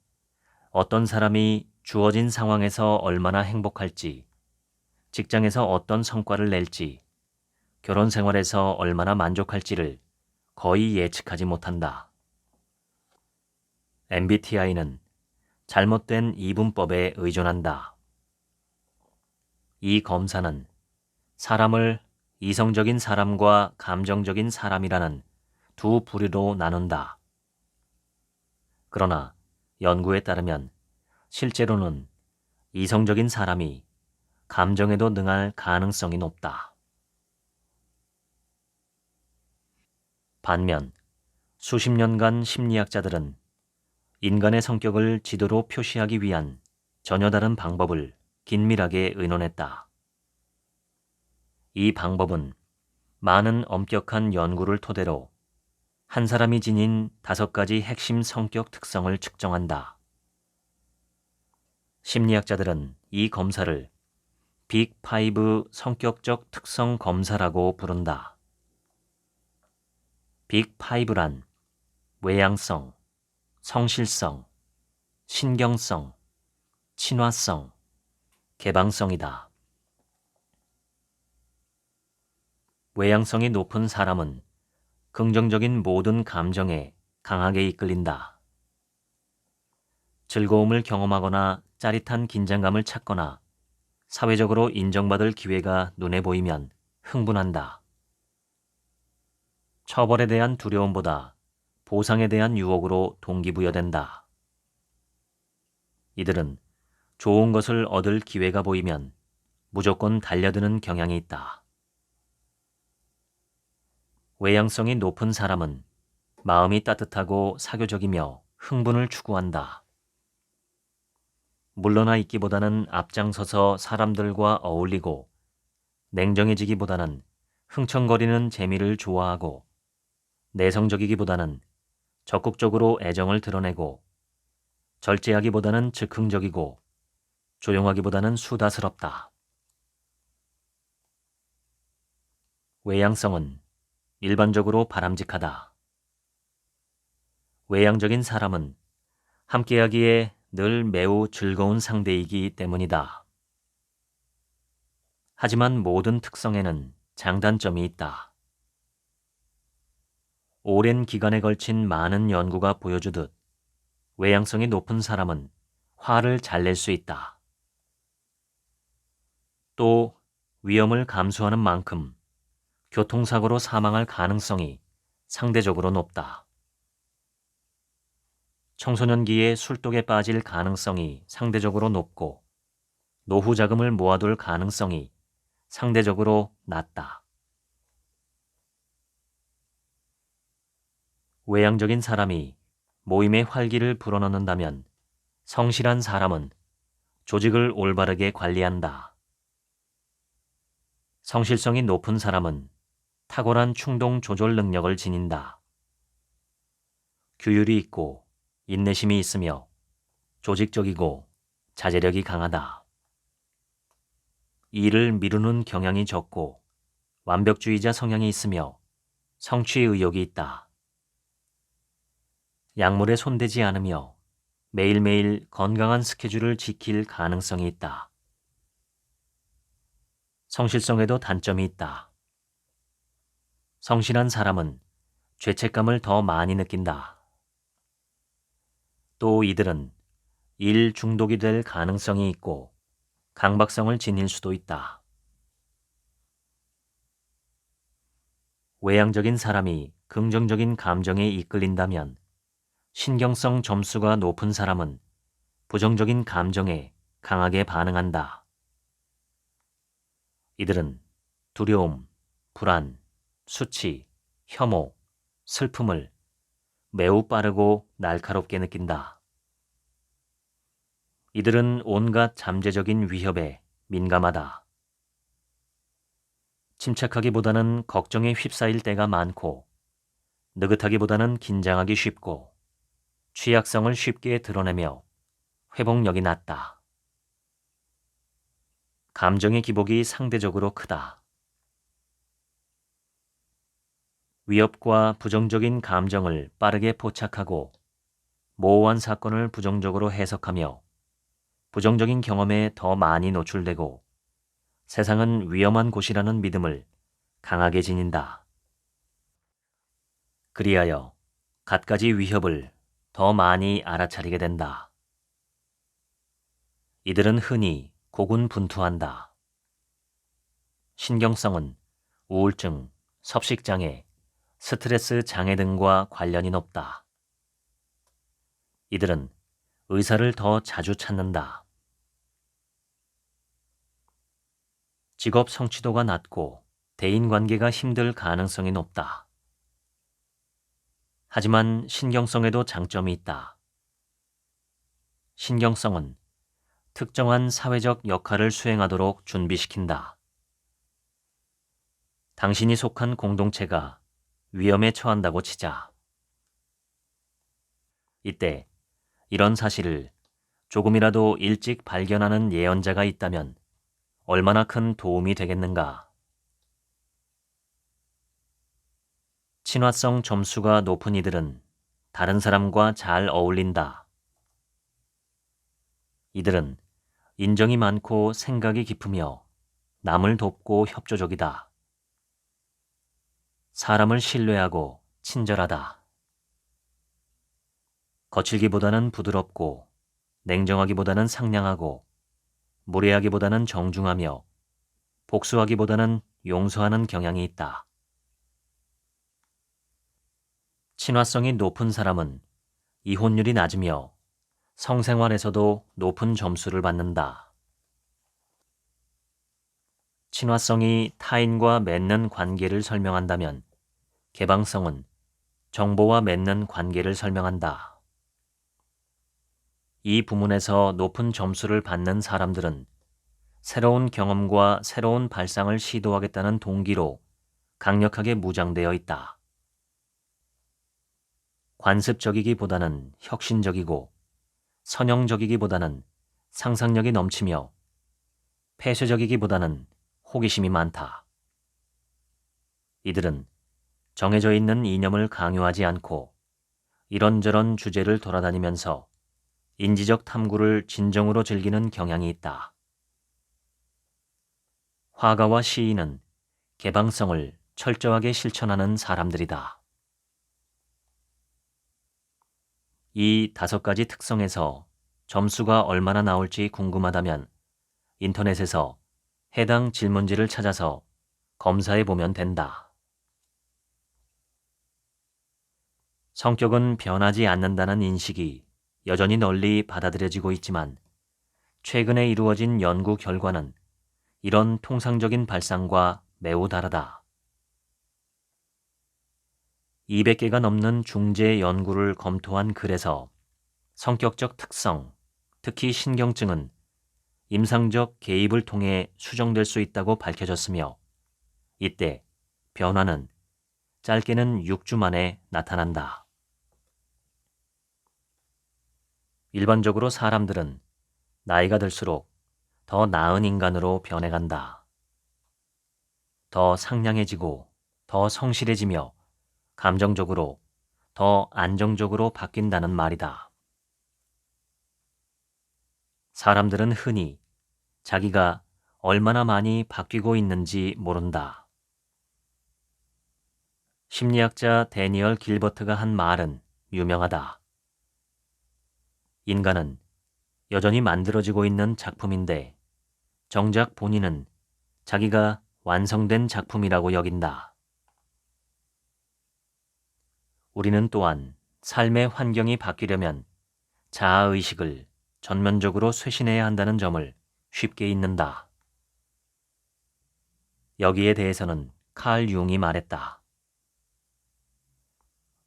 어떤 사람이 주어진 상황에서 얼마나 행복할지, 직장에서 어떤 성과를 낼지, 결혼 생활에서 얼마나 만족할지를 거의 예측하지 못한다. MBTI는 잘못된 이분법에 의존한다. 이 검사는 사람을 이성적인 사람과 감정적인 사람이라는 두 부류로 나눈다. 그러나 연구에 따르면 실제로는 이성적인 사람이 감정에도 능할 가능성이 높다. 반면 수십 년간 심리학자들은 인간의 성격을 지도로 표시하기 위한 전혀 다른 방법을 긴밀하게 의논했다. 이 방법은 많은 엄격한 연구를 토대로 한 사람이 지닌 5가지 핵심 성격 특성을 측정한다. 심리학자들은 이 검사를 빅5 성격적 특성 검사라고 부른다. 빅5란 외향성, 성실성, 신경성, 친화성, 개방성이다. 외향성이 높은 사람은 긍정적인 모든 감정에 강하게 이끌린다. 즐거움을 경험하거나 짜릿한 긴장감을 찾거나 사회적으로 인정받을 기회가 눈에 보이면 흥분한다. 처벌에 대한 두려움보다 보상에 대한 유혹으로 동기부여된다. 이들은 좋은 것을 얻을 기회가 보이면 무조건 달려드는 경향이 있다. 외향성이 높은 사람은 마음이 따뜻하고 사교적이며 흥분을 추구한다. 물러나 있기보다는 앞장서서 사람들과 어울리고 냉정해지기보다는 흥청거리는 재미를 좋아하고 내성적이기보다는 적극적으로 애정을 드러내고 절제하기보다는 즉흥적이고 조용하기보다는 수다스럽다. 외향성은 일반적으로 바람직하다. 외향적인 사람은 함께하기에 늘 매우 즐거운 상대이기 때문이다. 하지만 모든 특성에는 장단점이 있다. 오랜 기간에 걸친 많은 연구가 보여주듯 외향성이 높은 사람은 화를 잘 낼 수 있다. 또 위험을 감수하는 만큼 교통사고로 사망할 가능성이 상대적으로 높다. 청소년기에 술독에 빠질 가능성이 상대적으로 높고 노후 자금을 모아둘 가능성이 상대적으로 낮다. 외향적인 사람이 모임의 활기를 불어넣는다면 성실한 사람은 조직을 올바르게 관리한다. 성실성이 높은 사람은 탁월한 충동 조절 능력을 지닌다. 규율이 있고 인내심이 있으며 조직적이고 자제력이 강하다. 일을 미루는 경향이 적고 완벽주의자 성향이 있으며 성취 의욕이 있다. 약물에 손대지 않으며 매일매일 건강한 스케줄을 지킬 가능성이 있다. 성실성에도 단점이 있다. 성실한 사람은 죄책감을 더 많이 느낀다. 또 이들은 일 중독이 될 가능성이 있고 강박성을 지닐 수도 있다. 외향적인 사람이 긍정적인 감정에 이끌린다면 신경성 점수가 높은 사람은 부정적인 감정에 강하게 반응한다. 이들은 두려움, 불안, 수치, 혐오, 슬픔을 매우 빠르고 날카롭게 느낀다. 이들은 온갖 잠재적인 위협에 민감하다. 침착하기보다는 걱정에 휩싸일 때가 많고 느긋하기보다는 긴장하기 쉽고 취약성을 쉽게 드러내며 회복력이 낮다. 감정의 기복이 상대적으로 크다. 위협과 부정적인 감정을 빠르게 포착하고 모호한 사건을 부정적으로 해석하며 부정적인 경험에 더 많이 노출되고 세상은 위험한 곳이라는 믿음을 강하게 지닌다. 그리하여 갖가지 위협을 더 많이 알아차리게 된다. 이들은 흔히 고군분투한다. 신경성은 우울증, 섭식장애, 스트레스 장애 등과 관련이 높다. 이들은 의사를 더 자주 찾는다. 직업 성취도가 낮고 대인관계가 힘들 가능성이 높다. 하지만 신경성에도 장점이 있다. 신경성은 특정한 사회적 역할을 수행하도록 준비시킨다. 당신이 속한 공동체가 위험에 처한다고 치자. 이때 이런 사실을 조금이라도 일찍 발견하는 예언자가 있다면 얼마나 큰 도움이 되겠는가. 친화성 점수가 높은 이들은 다른 사람과 잘 어울린다. 이들은 인정이 많고 생각이 깊으며 남을 돕고 협조적이다. 사람을 신뢰하고 친절하다. 거칠기보다는 부드럽고 냉정하기보다는 상냥하고 무례하기보다는 정중하며 복수하기보다는 용서하는 경향이 있다. 친화성이 높은 사람은 이혼율이 낮으며 성생활에서도 높은 점수를 받는다. 친화성이 타인과 맺는 관계를 설명한다면 개방성은 정보와 맺는 관계를 설명한다. 이 부문에서 높은 점수를 받는 사람들은 새로운 경험과 새로운 발상을 시도하겠다는 동기로 강력하게 무장되어 있다. 관습적이기보다는 혁신적이고 선형적이기보다는 상상력이 넘치며 폐쇄적이기보다는 호기심이 많다. 이들은 정해져 있는 이념을 강요하지 않고 이런저런 주제를 돌아다니면서 인지적 탐구를 진정으로 즐기는 경향이 있다. 화가와 시인은 개방성을 철저하게 실천하는 사람들이다. 이 5가지 특성에서 점수가 얼마나 나올지 궁금하다면 인터넷에서 해당 질문지를 찾아서 검사해 보면 된다. 성격은 변하지 않는다는 인식이 여전히 널리 받아들여지고 있지만 최근에 이루어진 연구 결과는 이런 통상적인 발상과 매우 다르다. 200개가 넘는 중재 연구를 검토한 글에서 성격적 특성, 특히 신경증은 임상적 개입을 통해 수정될 수 있다고 밝혀졌으며 이때 변화는 짧게는 6주 만에 나타난다. 일반적으로 사람들은 나이가 들수록 더 나은 인간으로 변해간다. 더 상냥해지고 더 성실해지며 감정적으로 더 안정적으로 바뀐다는 말이다. 사람들은 흔히 자기가 얼마나 많이 바뀌고 있는지 모른다. 심리학자 데니얼 길버트가 한 말은 유명하다. 인간은 여전히 만들어지고 있는 작품인데 정작 본인은 자기가 완성된 작품이라고 여긴다. 우리는 또한 삶의 환경이 바뀌려면 자아의식을 전면적으로 쇄신해야 한다는 점을 쉽게 잊는다. 여기에 대해서는 칼 융이 말했다.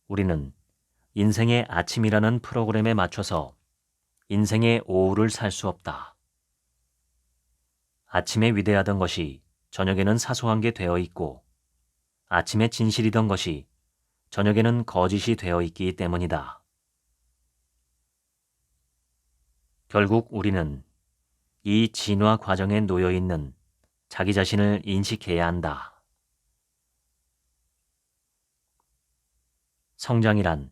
우리는 인생의 아침이라는 프로그램에 맞춰서 인생의 오후를 살 수 없다. 아침에 위대하던 것이 저녁에는 사소한 게 되어 있고 아침에 진실이던 것이 저녁에는 거짓이 되어 있기 때문이다. 결국 우리는 이 진화 과정에 놓여 있는 자기 자신을 인식해야 한다. 성장이란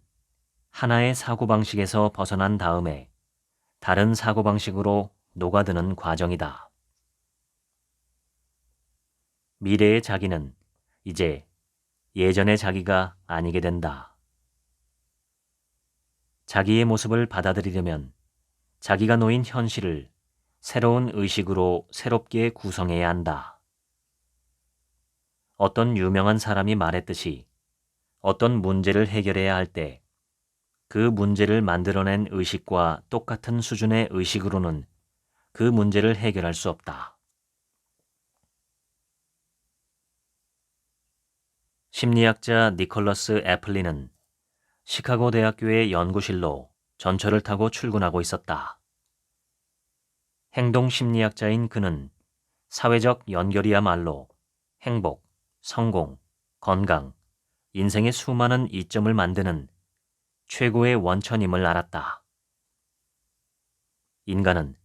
하나의 사고방식에서 벗어난 다음에 다른 사고방식으로 녹아드는 과정이다. 미래의 자기는 이제 예전의 자기가 아니게 된다. 자기의 모습을 받아들이려면 자기가 놓인 현실을 새로운 의식으로 새롭게 구성해야 한다. 어떤 유명한 사람이 말했듯이 어떤 문제를 해결해야 할 때 그 문제를 만들어낸 의식과 똑같은 수준의 의식으로는 그 문제를 해결할 수 없다. 심리학자 니콜러스 애플리는 시카고 대학교의 연구실로 전철을 타고 출근하고 있었다. 행동 심리학자인 그는 사회적 연결이야말로 행복, 성공, 건강, 인생의 수많은 이점을 만드는 최고의 원천임을 알았다. 인간은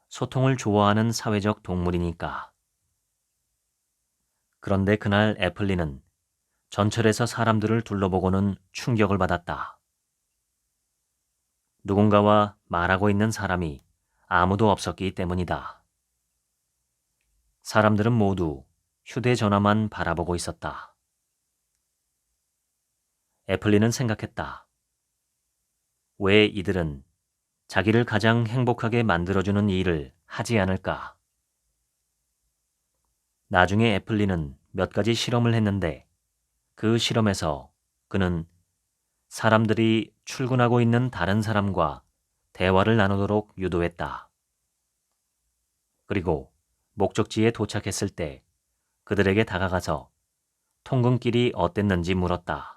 소통을 좋아하는 사회적 동물이니까. 그런데 그날 애플리는 전철에서 사람들을 둘러보고는 충격을 받았다. 누군가와 말하고 있는 사람이 아무도 없었기 때문이다. 사람들은 모두 휴대전화만 바라보고 있었다. 애플리는 생각했다. 왜 이들은 자기를 가장 행복하게 만들어주는 일을 하지 않을까? 나중에 애플리는 몇 가지 실험을 했는데 그 실험에서 그는 사람들이 출근하고 있는 다른 사람과 대화를 나누도록 유도했다. 그리고 목적지에 도착했을 때 그들에게 다가가서 통근길이 어땠는지 물었다.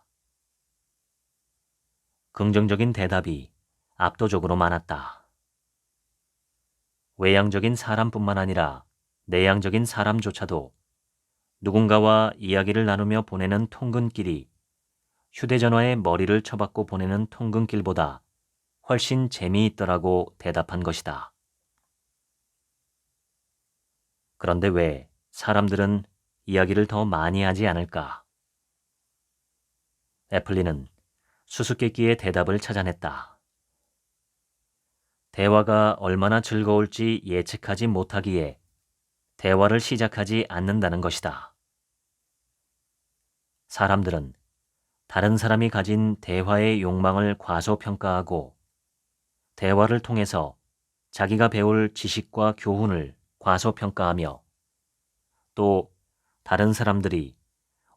긍정적인 대답이 압도적으로 많았다. 외향적인 사람뿐만 아니라 내향적인 사람조차도 누군가와 이야기를 나누며 보내는 통근길이 휴대전화에 머리를 쳐박고 보내는 통근길보다 훨씬 재미있더라고 대답한 것이다. 그런데 왜 사람들은 이야기를 더 많이 하지 않을까? 애플리는 수수께끼의 대답을 찾아냈다. 대화가 얼마나 즐거울지 예측하지 못하기에 대화를 시작하지 않는다는 것이다. 사람들은 다른 사람이 가진 대화의 욕망을 과소평가하고 대화를 통해서 자기가 배울 지식과 교훈을 과소평가하며 또 다른 사람들이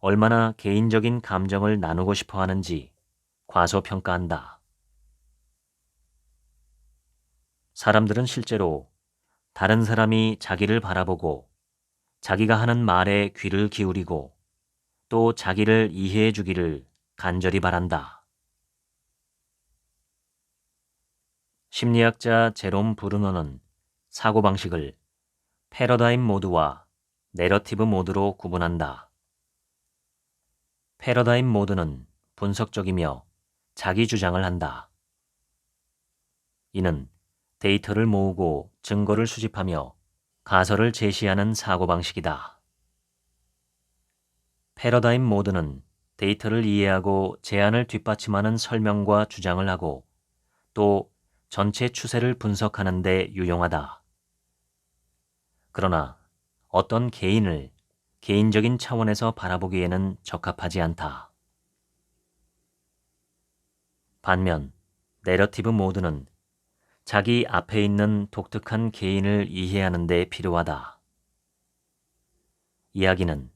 얼마나 개인적인 감정을 나누고 싶어 하는지 과소평가한다. 사람들은 실제로 다른 사람이 자기를 바라보고 자기가 하는 말에 귀를 기울이고 또 자기를 이해해 주기를 간절히 바란다. 심리학자 제롬 브루너는 사고방식을 패러다임 모드와 내러티브 모드로 구분한다. 패러다임 모드는 분석적이며 자기 주장을 한다. 이는 데이터를 모으고 증거를 수집하며 가설을 제시하는 사고방식이다. 패러다임 모드는 데이터를 이해하고 제안을 뒷받침하는 설명과 주장을 하고 또 전체 추세를 분석하는 데 유용하다. 그러나 어떤 개인을 개인적인 차원에서 바라보기에는 적합하지 않다. 반면 내러티브 모드는 자기 앞에 있는 독특한 개인을 이해하는 데 필요하다. 이야기는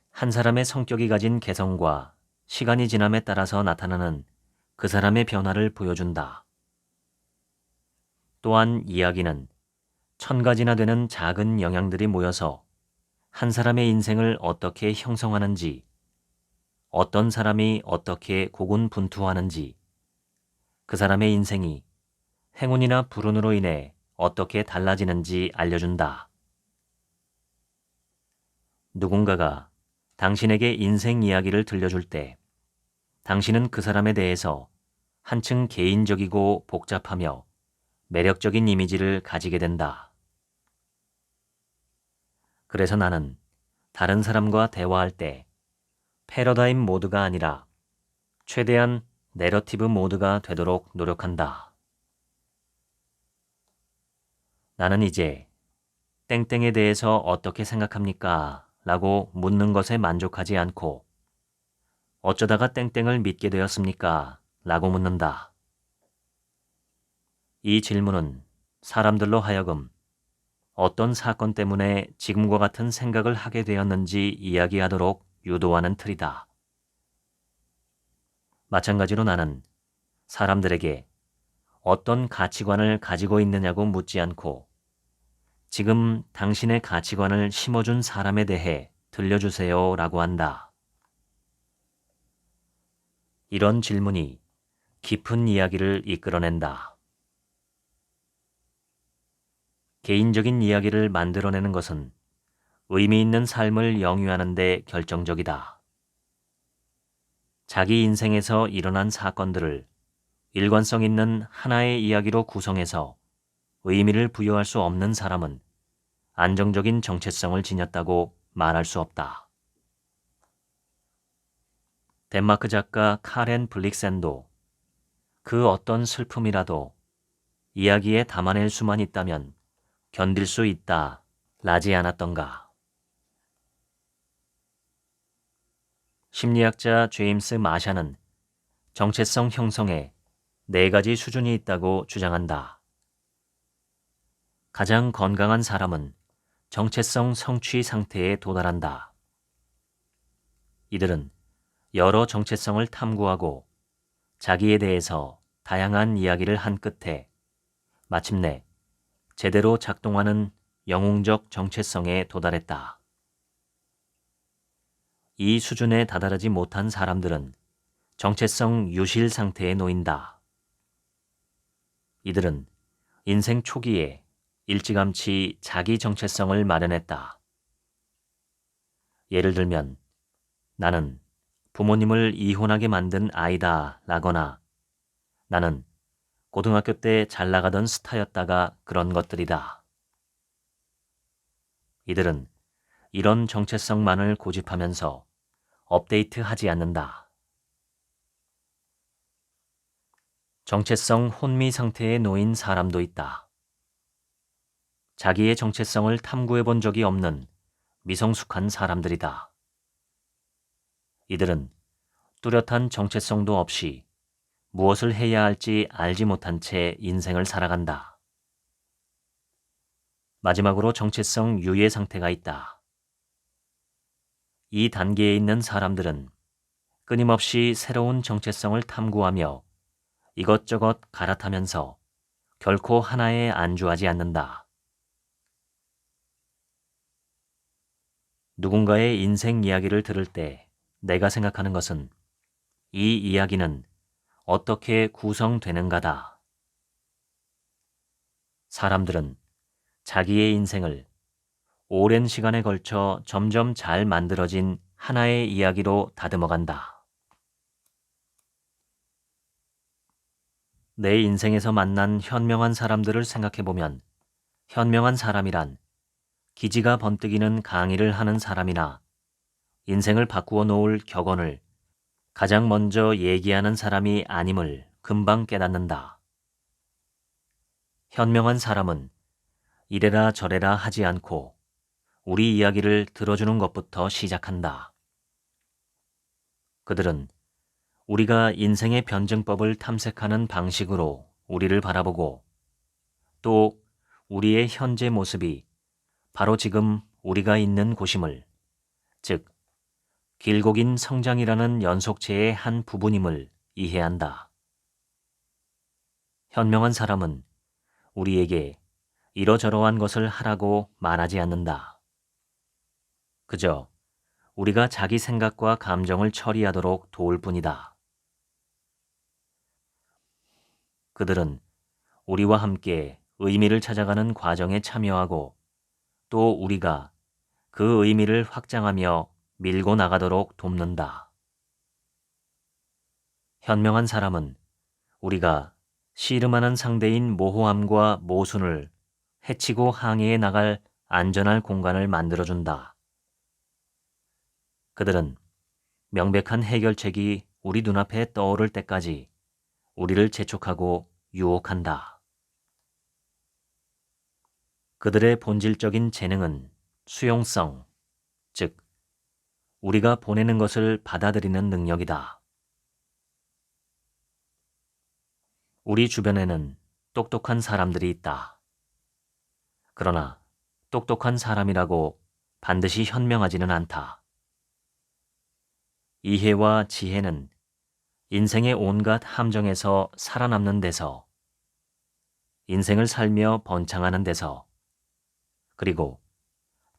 한 사람의 성격이 가진 개성과 시간이 지남에 따라서 나타나는 그 사람의 변화를 보여준다. 또한 이야기는 1000가지나 되는 작은 영향들이 모여서 한 사람의 인생을 어떻게 형성하는지, 어떤 사람이 어떻게 고군분투하는지, 그 사람의 인생이 행운이나 불운으로 인해 어떻게 달라지는지 알려준다. 누군가가 당신에게 인생 이야기를 들려줄 때 당신은 그 사람에 대해서 한층 개인적이고 복잡하며 매력적인 이미지를 가지게 된다. 그래서 나는 다른 사람과 대화할 때 패러다임 모드가 아니라 최대한 내러티브 모드가 되도록 노력한다. 나는 이제 땡땡에 대해서 어떻게 생각합니까? 라고 묻는 것에 만족하지 않고 어쩌다가 땡땡을 믿게 되었습니까? 라고 묻는다. 이 질문은 사람들로 하여금 어떤 사건 때문에 지금과 같은 생각을 하게 되었는지 이야기하도록 유도하는 틀이다. 마찬가지로 나는 사람들에게 어떤 가치관을 가지고 있느냐고 묻지 않고 지금 당신의 가치관을 심어준 사람에 대해 들려주세요 라고 한다. 이런 질문이 깊은 이야기를 이끌어낸다. 개인적인 이야기를 만들어내는 것은 의미 있는 삶을 영위하는 데 결정적이다. 자기 인생에서 일어난 사건들을 일관성 있는 하나의 이야기로 구성해서 의미를 부여할 수 없는 사람은 안정적인 정체성을 지녔다고 말할 수 없다. 덴마크 작가 카렌 블릭센도 그 어떤 슬픔이라도 이야기에 담아낼 수만 있다면 견딜 수 있다 라지 않았던가. 심리학자 제임스 마샤는 정체성 형성에 4가지 수준이 있다고 주장한다. 가장 건강한 사람은 정체성 성취 상태에 도달한다. 이들은 여러 정체성을 탐구하고 자기에 대해서 다양한 이야기를 한 끝에 마침내 제대로 작동하는 영웅적 정체성에 도달했다. 이 수준에 다다르지 못한 사람들은 정체성 유실 상태에 놓인다. 이들은 인생 초기에 일찌감치 자기 정체성을 마련했다. 예를 들면 나는 부모님을 이혼하게 만든 아이다 라거나 나는 고등학교 때 잘 나가던 스타였다가 그런 것들이다. 이들은 이런 정체성만을 고집하면서 업데이트하지 않는다. 정체성 혼미 상태에 놓인 사람도 있다. 자기의 정체성을 탐구해 본 적이 없는 미성숙한 사람들이다. 이들은 뚜렷한 정체성도 없이 무엇을 해야 할지 알지 못한 채 인생을 살아간다. 마지막으로 정체성 유예 상태가 있다. 이 단계에 있는 사람들은 끊임없이 새로운 정체성을 탐구하며 이것저것 갈아타면서 결코 하나에 안주하지 않는다. 누군가의 인생 이야기를 들을 때 내가 생각하는 것은 이 이야기는 어떻게 구성되는가다. 사람들은 자기의 인생을 오랜 시간에 걸쳐 점점 잘 만들어진 하나의 이야기로 다듬어간다. 내 인생에서 만난 현명한 사람들을 생각해보면 현명한 사람이란 기지가 번뜩이는 강의를 하는 사람이나 인생을 바꾸어 놓을 격언을 가장 먼저 얘기하는 사람이 아님을 금방 깨닫는다. 현명한 사람은 이래라 저래라 하지 않고 우리 이야기를 들어주는 것부터 시작한다. 그들은 우리가 인생의 변증법을 탐색하는 방식으로 우리를 바라보고 또 우리의 현재 모습이 바로 지금 우리가 있는 곳임을, 즉 길고 긴 성장이라는 연속체의 한 부분임을 이해한다. 현명한 사람은 우리에게 이러저러한 것을 하라고 말하지 않는다. 그저 우리가 자기 생각과 감정을 처리하도록 도울 뿐이다. 그들은 우리와 함께 의미를 찾아가는 과정에 참여하고 또 우리가 그 의미를 확장하며 밀고 나가도록 돕는다. 현명한 사람은 우리가 씨름하는 상대인 모호함과 모순을 해치고 항해해 나갈 안전할 공간을 만들어준다. 그들은 명백한 해결책이 우리 눈앞에 떠오를 때까지 우리를 재촉하고 유혹한다. 그들의 본질적인 재능은 수용성, 즉 우리가 보내는 것을 받아들이는 능력이다. 우리 주변에는 똑똑한 사람들이 있다. 그러나 똑똑한 사람이라고 반드시 현명하지는 않다. 이해와 지혜는 인생의 온갖 함정에서 살아남는 데서, 인생을 살며 번창하는 데서, 그리고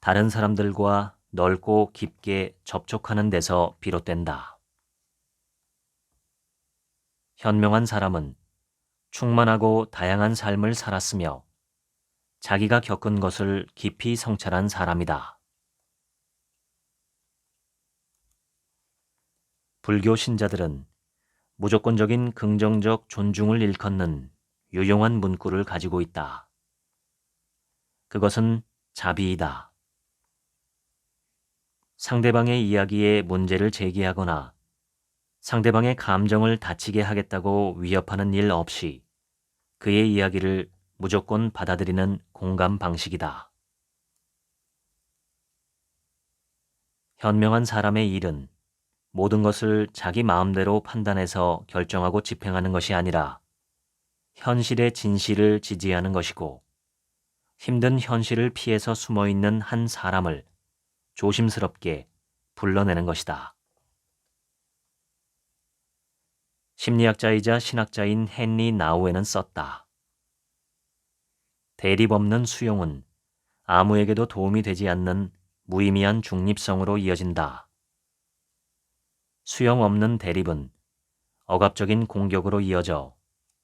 다른 사람들과 넓고 깊게 접촉하는 데서 비롯된다. 현명한 사람은 충만하고 다양한 삶을 살았으며 자기가 겪은 것을 깊이 성찰한 사람이다. 불교 신자들은 무조건적인 긍정적 존중을 일컫는 유용한 문구를 가지고 있다. 그것은 자비이다. 상대방의 이야기에 문제를 제기하거나 상대방의 감정을 다치게 하겠다고 위협하는 일 없이 그의 이야기를 무조건 받아들이는 공감 방식이다. 현명한 사람의 일은 모든 것을 자기 마음대로 판단해서 결정하고 집행하는 것이 아니라 현실의 진실을 지지하는 것이고, 힘든 현실을 피해서 숨어있는 한 사람을 조심스럽게 불러내는 것이다. 심리학자이자 신학자인 헨리 나우에는 썼다. 대립 없는 수용은 아무에게도 도움이 되지 않는 무의미한 중립성으로 이어진다. 수용 없는 대립은 억압적인 공격으로 이어져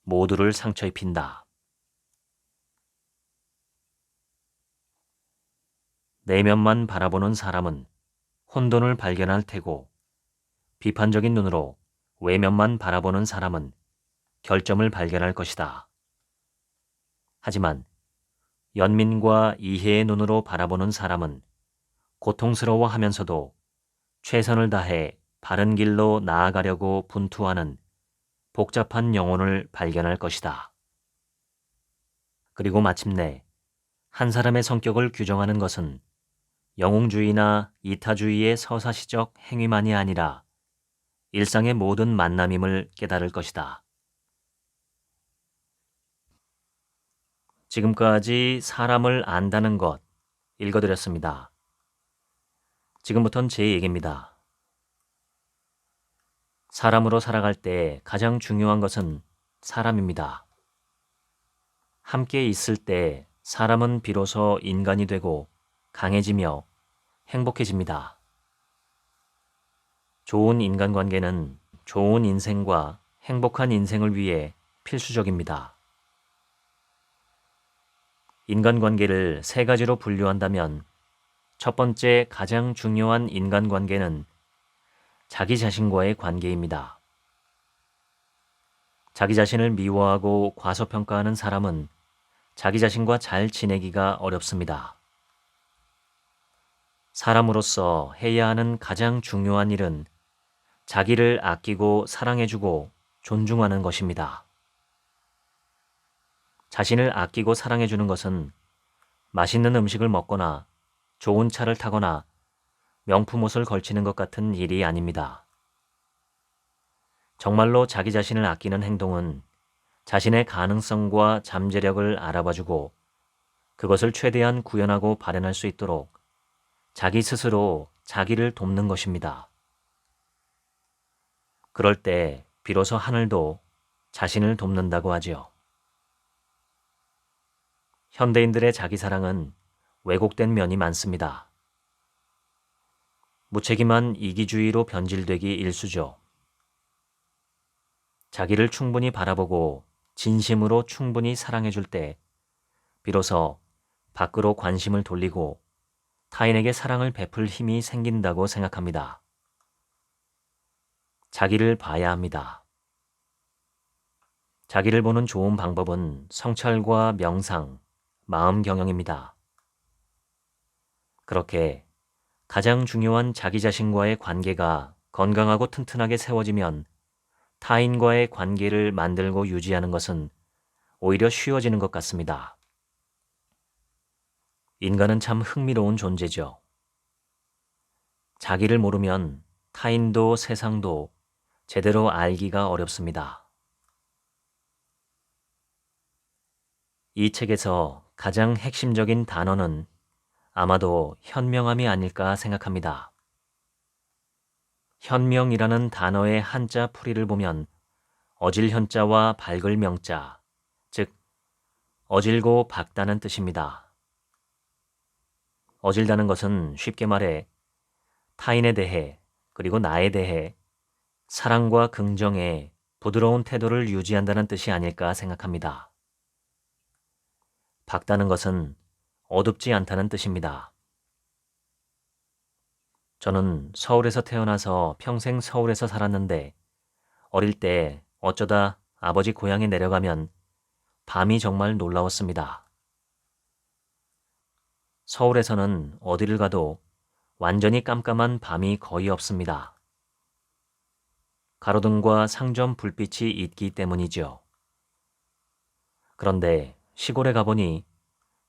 모두를 상처 입힌다. 내면만 바라보는 사람은 혼돈을 발견할 테고, 비판적인 눈으로 외면만 바라보는 사람은 결점을 발견할 것이다. 하지만 연민과 이해의 눈으로 바라보는 사람은 고통스러워하면서도 최선을 다해 바른 길로 나아가려고 분투하는 복잡한 영혼을 발견할 것이다. 그리고 마침내 한 사람의 성격을 규정하는 것은 영웅주의나 이타주의의 서사시적 행위만이 아니라 일상의 모든 만남임을 깨달을 것이다. 지금까지 사람을 안다는 것 읽어드렸습니다. 지금부턴 제 얘기입니다. 사람으로 살아갈 때 가장 중요한 것은 사람입니다. 함께 있을 때 사람은 비로소 인간이 되고 강해지며 행복해집니다. 좋은 인간관계는 좋은 인생과 행복한 인생을 위해 필수적입니다. 인간관계를 세 가지로 분류한다면 첫 번째 가장 중요한 인간관계는 자기 자신과의 관계입니다. 자기 자신을 미워하고 과소평가하는 사람은 자기 자신과 잘 지내기가 어렵습니다. 사람으로서 해야 하는 가장 중요한 일은 자기를 아끼고 사랑해주고 존중하는 것입니다. 자신을 아끼고 사랑해주는 것은 맛있는 음식을 먹거나 좋은 차를 타거나 명품 옷을 걸치는 것 같은 일이 아닙니다. 정말로 자기 자신을 아끼는 행동은 자신의 가능성과 잠재력을 알아봐주고 그것을 최대한 구현하고 발현할 수 있도록 자기 스스로 자기를 돕는 것입니다. 그럴 때 비로소 하늘도 자신을 돕는다고 하지요. 현대인들의 자기사랑은 왜곡된 면이 많습니다. 무책임한 이기주의로 변질되기 일쑤죠. 자기를 충분히 바라보고 진심으로 충분히 사랑해줄 때 비로소 밖으로 관심을 돌리고 타인에게 사랑을 베풀 힘이 생긴다고 생각합니다. 자기를 봐야 합니다. 자기를 보는 좋은 방법은 성찰과 명상, 마음 경영입니다. 그렇게 가장 중요한 자기 자신과의 관계가 건강하고 튼튼하게 세워지면 타인과의 관계를 만들고 유지하는 것은 오히려 쉬워지는 것 같습니다. 인간은 참 흥미로운 존재죠. 자기를 모르면 타인도 세상도 제대로 알기가 어렵습니다. 이 책에서 가장 핵심적인 단어는 아마도 현명함이 아닐까 생각합니다. 현명이라는 단어의 한자 풀이를 보면 어질 현자와 밝을 명자, 즉 어질고 밝다는 뜻입니다. 어질다는 것은 쉽게 말해 타인에 대해 그리고 나에 대해 사랑과 긍정에 부드러운 태도를 유지한다는 뜻이 아닐까 생각합니다. 밝다는 것은 어둡지 않다는 뜻입니다. 저는 서울에서 태어나서 평생 서울에서 살았는데 어릴 때 어쩌다 아버지 고향에 내려가면 밤이 정말 놀라웠습니다. 서울에서는 어디를 가도 완전히 깜깜한 밤이 거의 없습니다. 가로등과 상점 불빛이 있기 때문이죠. 그런데 시골에 가보니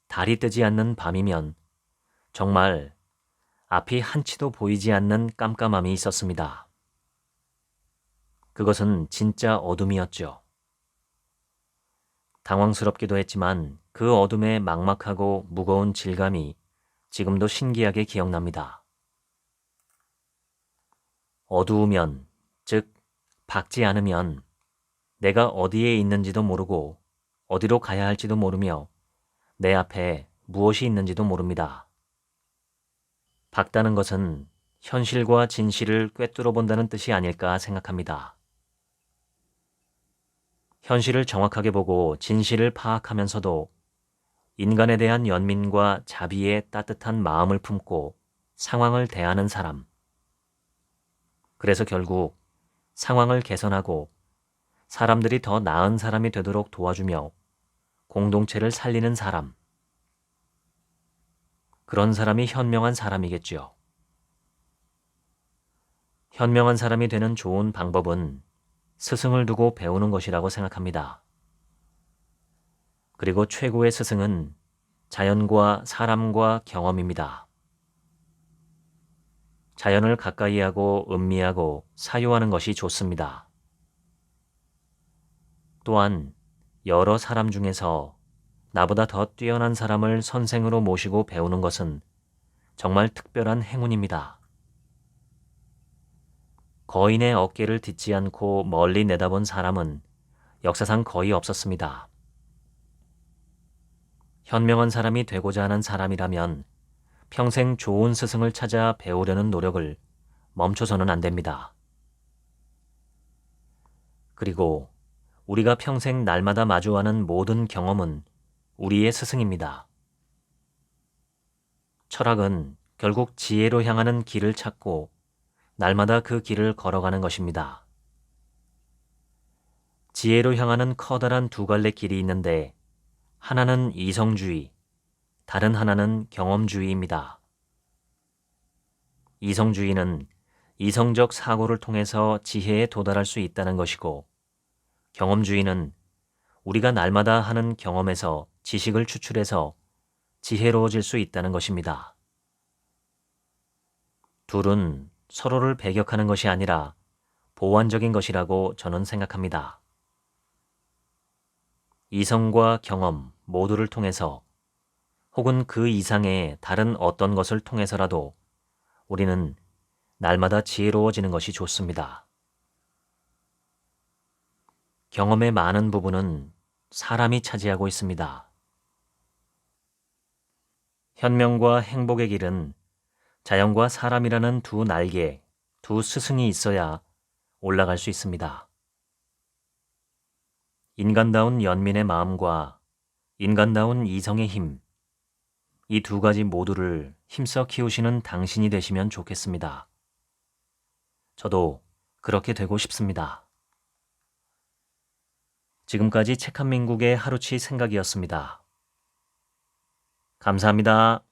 달이 뜨지 않는 밤이면 정말 앞이 한치도 보이지 않는 깜깜함이 있었습니다. 그것은 진짜 어둠이었죠. 당황스럽기도 했지만 그 어둠의 막막하고 무거운 질감이 지금도 신기하게 기억납니다. 어두우면, 즉 밝지 않으면 내가 어디에 있는지도 모르고 어디로 가야 할지도 모르며 내 앞에 무엇이 있는지도 모릅니다. 밝다는 것은 현실과 진실을 꿰뚫어 본다는 뜻이 아닐까 생각합니다. 현실을 정확하게 보고 진실을 파악하면서도 인간에 대한 연민과 자비의 따뜻한 마음을 품고 상황을 대하는 사람. 그래서 결국 상황을 개선하고 사람들이 더 나은 사람이 되도록 도와주며 공동체를 살리는 사람. 그런 사람이 현명한 사람이겠죠. 현명한 사람이 되는 좋은 방법은 스승을 두고 배우는 것이라고 생각합니다. 그리고 최고의 스승은 자연과 사람과 경험입니다. 자연을 가까이 하고 음미하고 사유하는 것이 좋습니다. 또한 여러 사람 중에서 나보다 더 뛰어난 사람을 선생으로 모시고 배우는 것은 정말 특별한 행운입니다. 거인의 어깨를 딛지 않고 멀리 내다본 사람은 역사상 거의 없었습니다. 현명한 사람이 되고자 하는 사람이라면 평생 좋은 스승을 찾아 배우려는 노력을 멈춰서는 안 됩니다. 그리고 우리가 평생 날마다 마주하는 모든 경험은 우리의 스승입니다. 철학은 결국 지혜로 향하는 길을 찾고 날마다 그 길을 걸어가는 것입니다. 지혜로 향하는 커다란 두 갈래 길이 있는데 하나는 이성주의, 다른 하나는 경험주의입니다. 이성주의는 이성적 사고를 통해서 지혜에 도달할 수 있다는 것이고, 경험주의는 우리가 날마다 하는 경험에서 지식을 추출해서 지혜로워질 수 있다는 것입니다. 둘은 서로를 배격하는 것이 아니라 보완적인 것이라고 저는 생각합니다. 이성과 경험 모두를 통해서 혹은 그 이상의 다른 어떤 것을 통해서라도 우리는 날마다 지혜로워지는 것이 좋습니다. 경험의 많은 부분은 사람이 차지하고 있습니다. 현명과 행복의 길은 자연과 사람이라는 두 날개, 두 스승이 있어야 올라갈 수 있습니다. 인간다운 연민의 마음과 인간다운 이성의 힘, 이 두 가지 모두를 힘써 키우시는 당신이 되시면 좋겠습니다. 저도 그렇게 되고 싶습니다. 지금까지 책 한 민국의 하루치 생각이었습니다. 감사합니다.